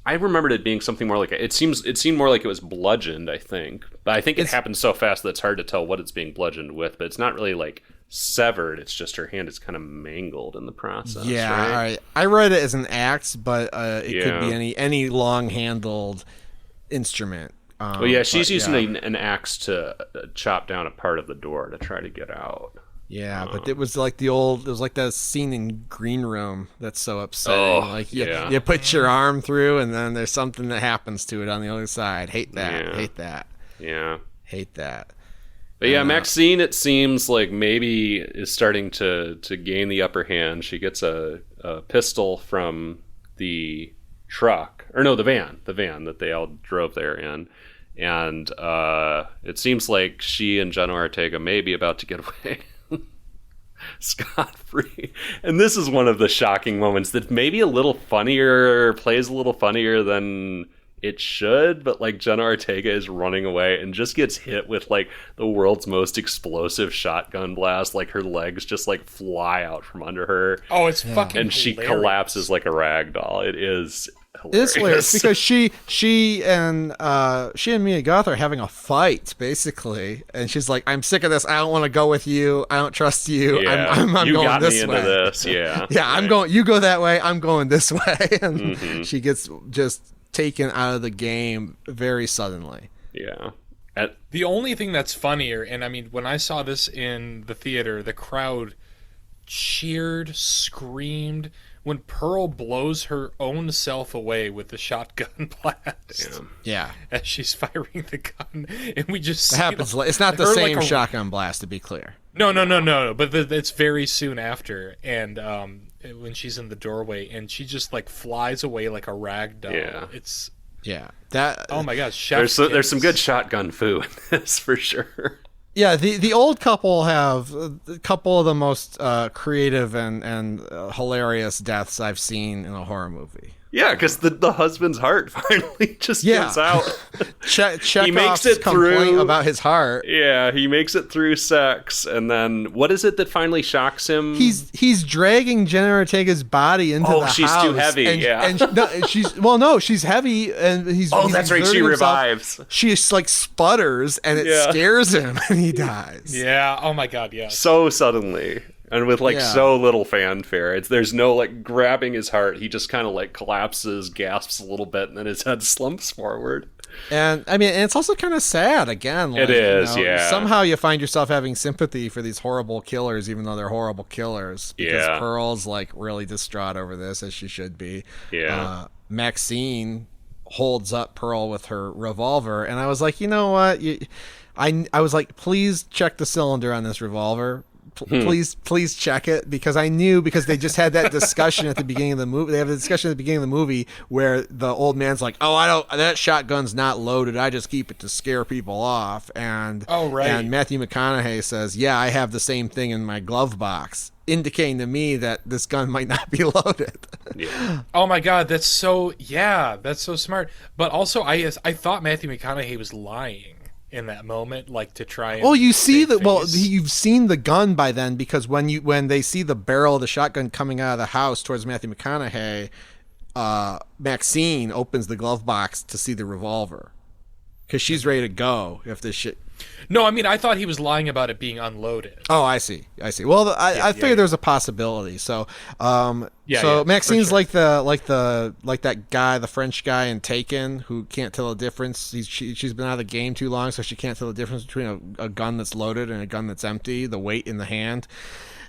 I remembered it being something more like it seemed more like it was bludgeoned, I think. But I think it happened so fast that it's hard to tell what it's being bludgeoned with, but it's not really like severed. It's just her hand is kind of mangled in the process. Yeah, right? I read it as an axe, but it could be any long-handled instrument. Well, yeah, she's using an axe to chop down a part of the door to try to get out. Yeah, but it was like that scene in Green Room that's so upsetting. You put your arm through and then there's something that happens to it on the other side. Hate that. Yeah. Hate that. But yeah, Maxine, it seems like maybe is starting to gain the upper hand. She gets a pistol from the truck, or no, the van that they all drove there in. And it seems like she and Jenna Ortega may be about to get away scot-free. And this is one of the shocking moments that maybe plays a little funnier than it should, but like Jenna Ortega is running away and just gets hit with like the world's most explosive shotgun blast. Like her legs just like fly out from under her. Oh, it's fucking and she hilarious. Collapses like a rag doll. It is hilarious. It is hilarious because she and Mia Goth are having a fight basically, and she's like, "I'm sick of this. I don't want to go with you. I don't trust you. Yeah, I'm you going got this me way. Into this. Yeah, yeah. Right. I'm going. You go that way. I'm going this way." And she gets just taken out of the game very suddenly. Yeah. The only thing that's funnier, and I mean, when I saw this in the theater, the crowd cheered, screamed when Pearl blows her own self away with the shotgun blast. Yeah. As she's firing the gun, and we just it happens. It's not the same shotgun blast, to be clear. No. But it's very soon after, and when she's in the doorway, and she just like flies away like a rag doll. Yeah. It's that. Oh my gosh, there's some good shotgun foo in this for sure. Yeah, the old couple have a couple of the most creative and hilarious deaths I've seen in a horror movie. Yeah, because the husband's heart finally just gives out. He makes it through about his heart. Yeah, he makes it through sex, and then what is it that finally shocks him? He's dragging Jenna Ortega's body into the house. Oh, she's too heavy. She's heavy, and he's. Oh, that's right. She revives. She just like sputters, and it scares him, and he dies. Yeah. Oh my God. Yeah. So suddenly. And with so little fanfare. There's no like grabbing his heart. He just kind of like collapses, gasps a little bit, and then his head slumps forward. And I mean, and it's also kind of sad again. Like, it is, yeah. Somehow you find yourself having sympathy for these horrible killers, even though they're horrible killers. Because Pearl's like really distraught over this, as she should be. Yeah. Maxine holds up Pearl with her revolver, and I was like, you know what? I was like, please check the cylinder on this revolver. Please check it, because I knew, because they just had that discussion at the beginning of the movie. They have a discussion at the beginning of the movie where the old man's like, that shotgun's not loaded. I just keep it to scare people off. And and Matthew McConaughey says, yeah, I have the same thing in my glove box, indicating to me that this gun might not be loaded. Yeah. Oh my God, that's so smart. But also, I thought Matthew McConaughey was lying in that moment, like to try and you see that. Well, you've seen the gun by then, because when they see the barrel of the shotgun coming out of the house towards Matthew McConaughey, Maxine opens the glove box to see the revolver, because she's ready to go if this shit. No, I mean, I thought he was lying about it being unloaded. Oh, I see. Well, I figured there's a possibility. So, Maxine's like that guy, the French guy in Taken, who can't tell the difference. She's been out of the game too long, so she can't tell the difference between a gun that's loaded and a gun that's empty, the weight in the hand.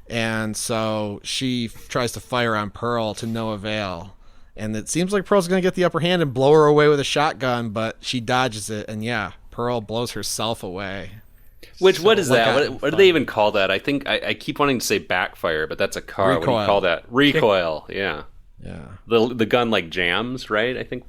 And so she tries to fire on Pearl to no avail. And it seems like Pearl's going to get the upper hand and blow her away with a shotgun, but she dodges it, and Pearl blows herself away. What is that? What do they even call that? I think I keep wanting to say backfire, but that's a car. Recoil. What do you call that? Recoil. Yeah. Yeah. The gun like jams, right? I think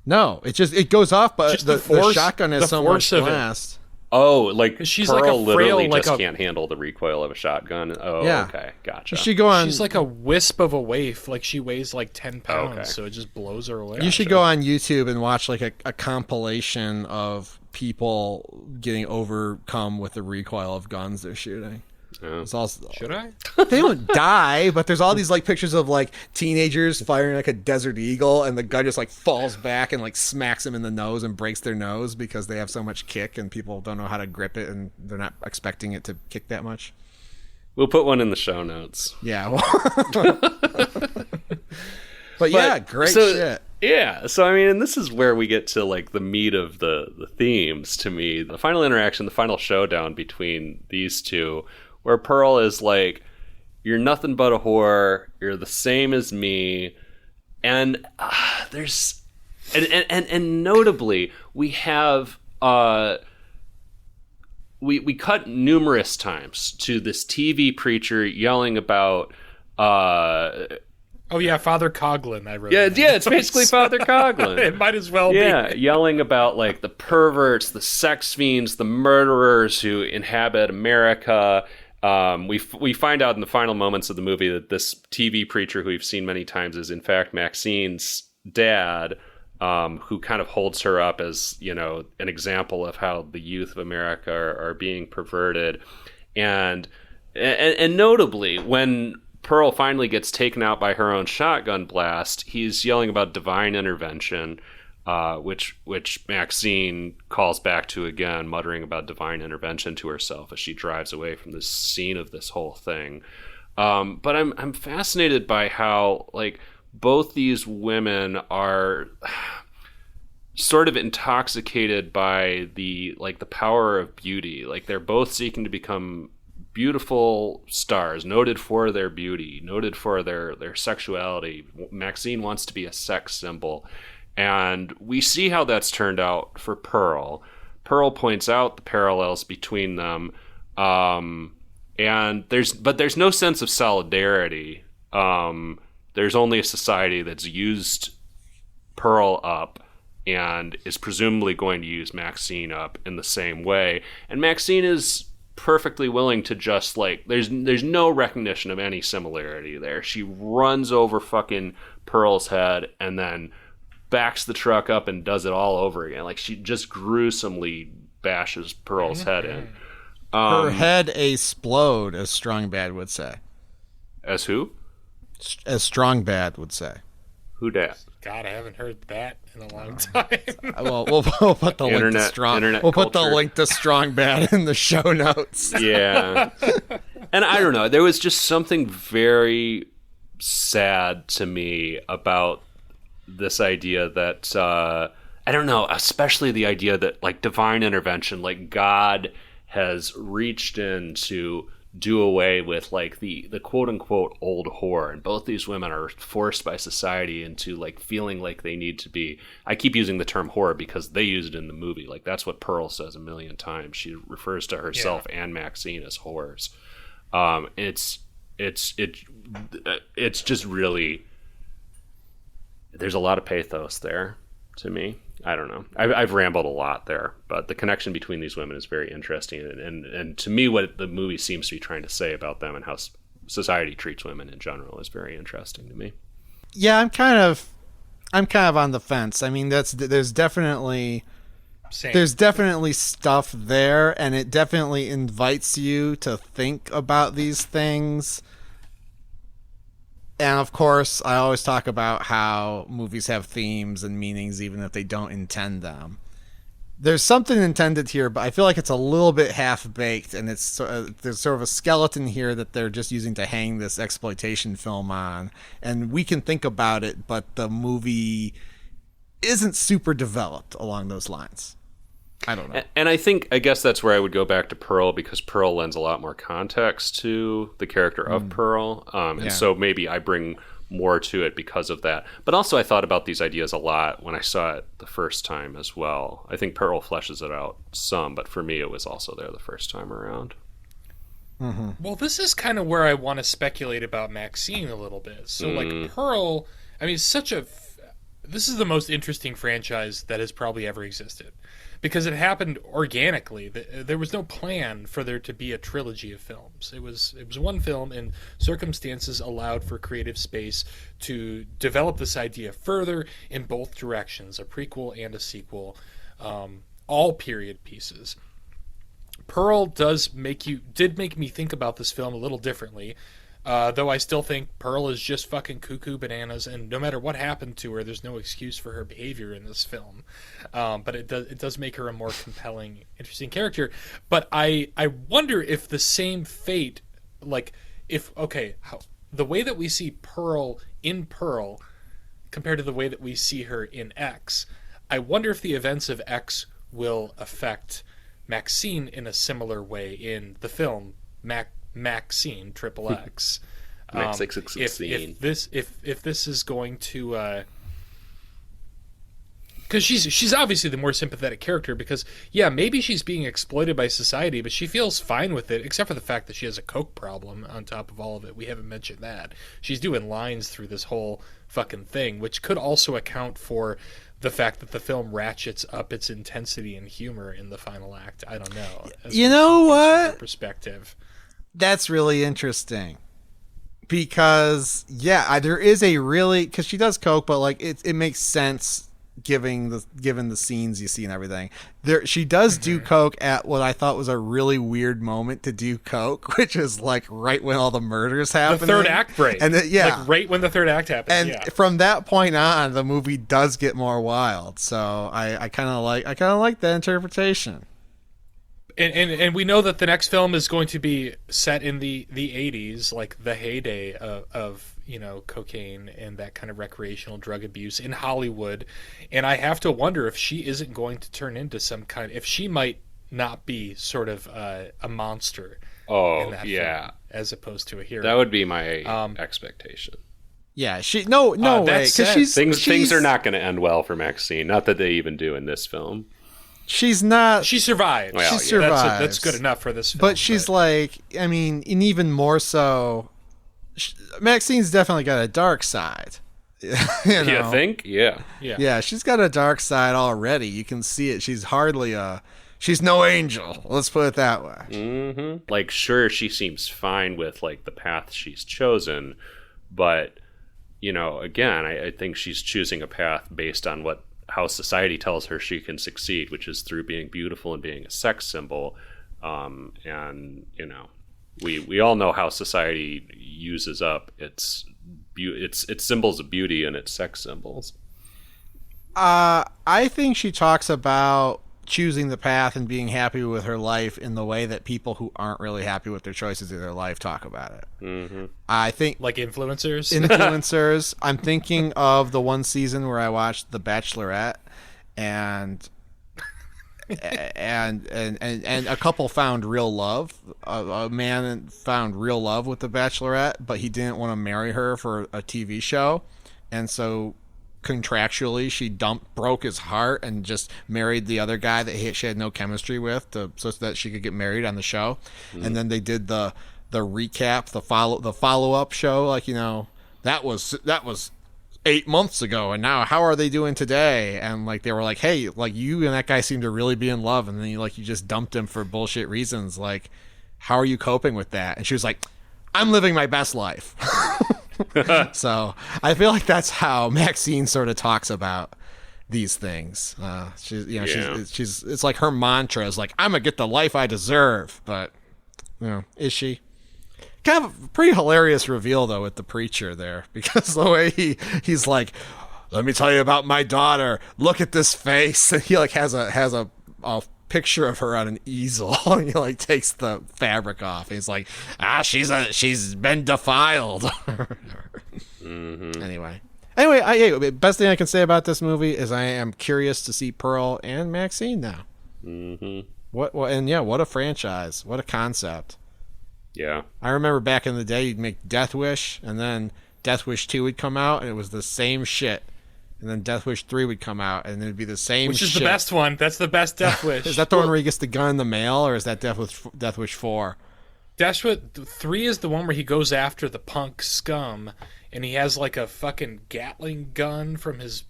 No, it goes off, but the shotgun has so much blast. Oh, like she's Pearl like a literally frail, like just a, can't handle the recoil of a shotgun. Oh, Yeah. okay, gotcha. You should go on. she's like a wisp of a waif. Like she weighs like 10 pounds, Okay. so it just blows her away. You should go on YouTube and watch like a compilation of people getting overcome with the recoil of guns they're shooting. Yeah. It's also, Should I? they don't die, but there's all these like pictures of like teenagers firing like a Desert Eagle, and the gun just like falls back and like smacks them in the nose and breaks their nose because they have so much kick and people don't know how to grip it and they're not expecting it to kick that much. We'll put one in the show notes. Yeah. Well, but yeah, great shit. Yeah, so I mean, and this is where we get to like the meat of the themes to me. The final interaction, the final showdown between these two, where Pearl is like, "You're nothing but a whore. You're the same as me," and there's and notably we have we cut numerous times to this TV preacher yelling about. Oh yeah, Father Coughlin. I wrote. Yeah, it's basically Father Coughlin. It might as well be. Yeah, yelling about like the perverts, the sex fiends, the murderers who inhabit America. We find out in the final moments of the movie that this TV preacher who we've seen many times is in fact Maxine's dad, who kind of holds her up as, you know, an example of how the youth of America are being perverted, and notably when Pearl finally gets taken out by her own shotgun blast, he's yelling about divine intervention, which Maxine calls back to again, muttering about divine intervention to herself as she drives away from the scene of this whole thing. But I'm fascinated by how like both these women are sort of intoxicated by the power of beauty. Like they're both seeking to become beautiful stars, noted for their beauty, noted for their sexuality. Maxine wants to be a sex symbol, and we see how that's turned out for Pearl. Pearl points out the parallels between them, and there's no sense of solidarity. There's only a society that's used Pearl up and is presumably going to use Maxine up in the same way, and Maxine is perfectly willing to just like there's no recognition of any similarity there. She runs over fucking Pearl's head and then backs the truck up and does it all over again. Like she just gruesomely bashes Pearl's head in. Her head explode, as Strong Bad would say. As who? As Strong Bad would say. Who dat? God, I haven't heard that in a long time. Well, we'll put the link to Strong. We'll put the link to Strong Bad in the show notes. Yeah, and I don't know. There was just something very sad to me about this idea that I don't know, especially the idea that like divine intervention, like God has reached in to do away with like the quote unquote old whore, and both these women are forced by society into like feeling like they need to be, I keep using the term whore because they use it in the movie, like that's what Pearl says a million times. She refers to herself and Maxine as whores. It's just really, there's a lot of pathos there to me. I don't know. I've rambled a lot there, but the connection between these women is very interesting, and to me, what the movie seems to be trying to say about them and how society treats women in general is very interesting to me. Yeah, I'm kind of on the fence. I mean, there's definitely stuff there, and it definitely invites you to think about these things. And of course, I always talk about how movies have themes and meanings even if they don't intend them. There's something intended here, but I feel like it's a little bit half-baked, and there's sort of a skeleton here that they're just using to hang this exploitation film on. And we can think about it, but the movie isn't super developed along those lines. I don't know. And I guess that's where I would go back to Pearl, because Pearl lends a lot more context to the character of Pearl. And so maybe I bring more to it because of that. But also I thought about these ideas a lot when I saw it the first time as well. I think Pearl fleshes it out some, but for me it was also there the first time around. Mm-hmm. Well, this is kind of where I want to speculate about Maxine a little bit. So like Pearl, I mean, this is the most interesting franchise that has probably ever existed. because it happened organically. There was no plan for there to be a trilogy of films. It was one film, and circumstances allowed for creative space to develop this idea further in both directions, a prequel and a sequel, all period pieces. Pearl did make me think about this film a little differently. Though I still think Pearl is just fucking cuckoo bananas, and no matter what happened to her, there's no excuse for her behavior in this film. But it does make her a more compelling, interesting character. But I wonder if the same fate, the way that we see Pearl in Pearl compared to the way that we see her in X, I wonder if the events of X will affect Maxine in a similar way in the film Maxine Triple X. If this is going to, because she's obviously the more sympathetic character, because maybe she's being exploited by society, but she feels fine with it, except for the fact that she has a coke problem on top of all of it. We haven't mentioned that. She's doing lines through this whole fucking thing, which could also account for the fact that the film ratchets up its intensity and humor in the final act. I don't know. You know what? Perspective. That's really interesting, because there is a really, because she does coke, but like it makes sense given the scenes you see and everything. She does do coke at what I thought was a really weird moment to do coke, which is like right when all the murders happen. The third act break, and like right when the third act happens. And from that point on, the movie does get more wild. So I kind of like that interpretation. And we know that the next film is going to be set in the 80s, like the heyday of cocaine and that kind of recreational drug abuse in Hollywood. And I have to wonder if she isn't going to turn into if she might not be sort of a monster. Oh, in that film, as opposed to a hero. That would be my expectation. Yeah, no way. Because things are not going to end well for Maxine. Not that they even do in this film. She's not. She survived. She survives. That's good enough for this film. But she's and even more so, Maxine's definitely got a dark side. You think? Yeah, she's got a dark side already. You can see it. She's she's no angel. Let's put it that way. Mm-hmm. Like, sure, she seems fine with like the path she's chosen, but again, I think she's choosing a path based on how society tells her she can succeed, which is through being beautiful and being a sex symbol. And we all know how society uses up its symbols of beauty and its sex symbols. I think she talks about choosing the path and being happy with her life in the way that people who aren't really happy with their choices in their life talk about it. Mm-hmm. I think like influencers. I'm thinking of the one season where I watched The Bachelorette, and a couple found real love. A man found real love with The Bachelorette, but he didn't want to marry her for a TV show, and so contractually she broke his heart and just married the other guy that she had no chemistry with, so that she could get married on the show. And then they did the recap, the follow-up show, that was 8 months ago, and now how are they doing today? And they were like, hey, you and that guy seem to really be in love, and then you just dumped him for bullshit reasons. How are you coping with that? And she was like, I'm living my best life. So I feel like that's how Maxine sort of talks about these things. She's it's like her mantra is like, I'm gonna get the life I deserve. But is she? Kind of a pretty hilarious reveal though with the preacher there, because the way he's like, let me tell you about my daughter. Look at this face. And he has a picture of her on an easel, and he takes the fabric off. And he's like, she's been defiled. Mm-hmm. Anyway, best thing I can say about this movie is I am curious to see Pearl and Maxine now. Mm-hmm. What a franchise! What a concept! Yeah, I remember back in the day, you'd make Death Wish, and then Death Wish 2 would come out, and it was the same shit. And then Death Wish 3 would come out, and it'd be the same shit. Which is the best one. That's the best Death Wish. Is that the one where he gets the gun in the mail, or is that Death Wish 4? Death Wish 3 is the one where he goes after the punk scum, and he has a fucking Gatling gun from his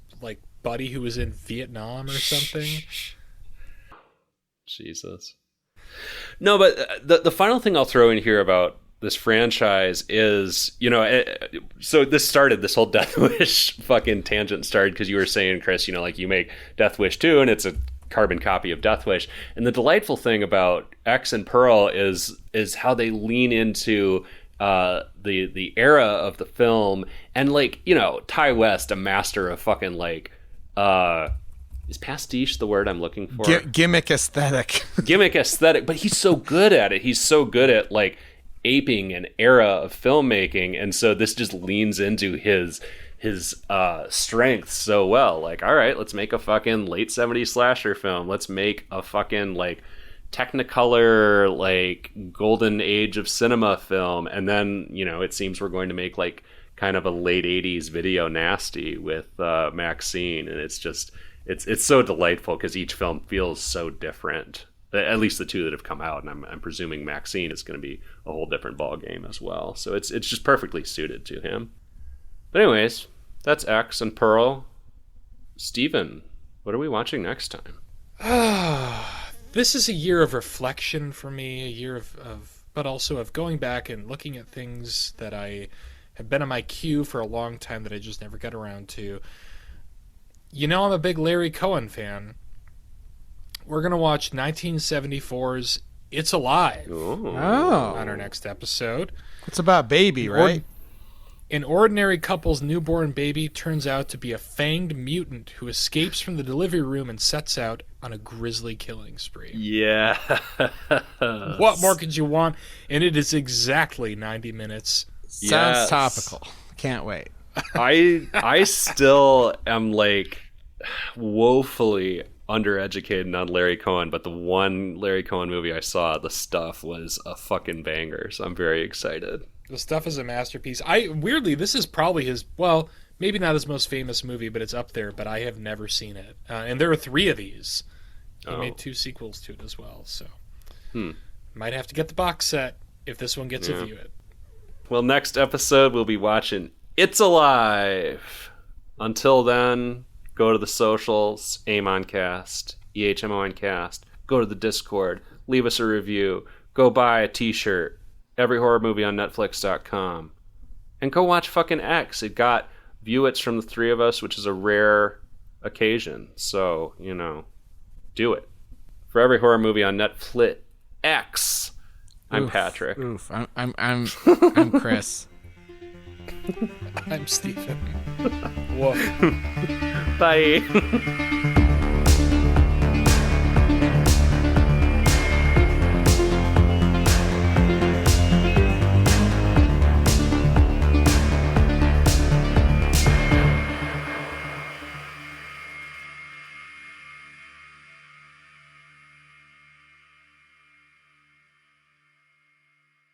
buddy who was in Vietnam or something. Jesus. No, but the final thing I'll throw in here about this franchise is, so this whole Death Wish fucking tangent started because you were saying, Chris, like you make Death Wish 2 and it's a carbon copy of Death Wish. And the delightful thing about X and Pearl is how they lean into the era of the film, and Ty West, a master of fucking is pastiche the word I'm looking for? Gimmick aesthetic. Gimmick aesthetic, but he's so good at it. He's so good at aping an era of filmmaking, and so this just leans into his strengths so well. All right, let's make a fucking late 70s slasher film. Let's make a fucking Technicolor golden age of cinema film, and then it seems we're going to make kind of a late 80s video nasty with Maxine, and it's just it's so delightful because each film feels so different. At least the two that have come out, and I'm presuming Maxine is going to be a whole different ball game as well. So it's just perfectly suited to him. But anyways, that's X and Pearl. Steven, what are we watching next time? This is a year of reflection for me, a year of but also of going back and looking at things that I have been on my queue for a long time that I just never got around to. I'm a big Larry Cohen fan. We're going to watch 1974's It's Alive on our next episode. It's about baby, right? An ordinary couple's newborn baby turns out to be a fanged mutant who escapes from the delivery room and sets out on a grisly killing spree. Yeah. What more could you want? And it is exactly 90 minutes. Sounds topical. Can't wait. I still am woefully undereducated on Larry Cohen, but the one Larry Cohen movie I saw, The Stuff, was a fucking banger, so I'm very excited. The Stuff is a masterpiece. Weirdly, this is probably his, well, maybe not his most famous movie, but it's up there, but I have never seen it. And there are 3 of these. He made 2 sequels to it as well, so might have to get the box set if this one gets a view it. Well, next episode we'll be watching It's Alive. Until then, go to the socials, AIMONcast, EHMONcast. Go to the Discord, leave us a review, go buy a t-shirt, everyhorrormovieonnetflix.com, and go watch fucking X. It got view-its from the 3 of us, which is a rare occasion. So, do it. For Every Horror Movie on Netflix X, I'm Patrick. I'm Chris. I'm Steven. Whoa. Bye.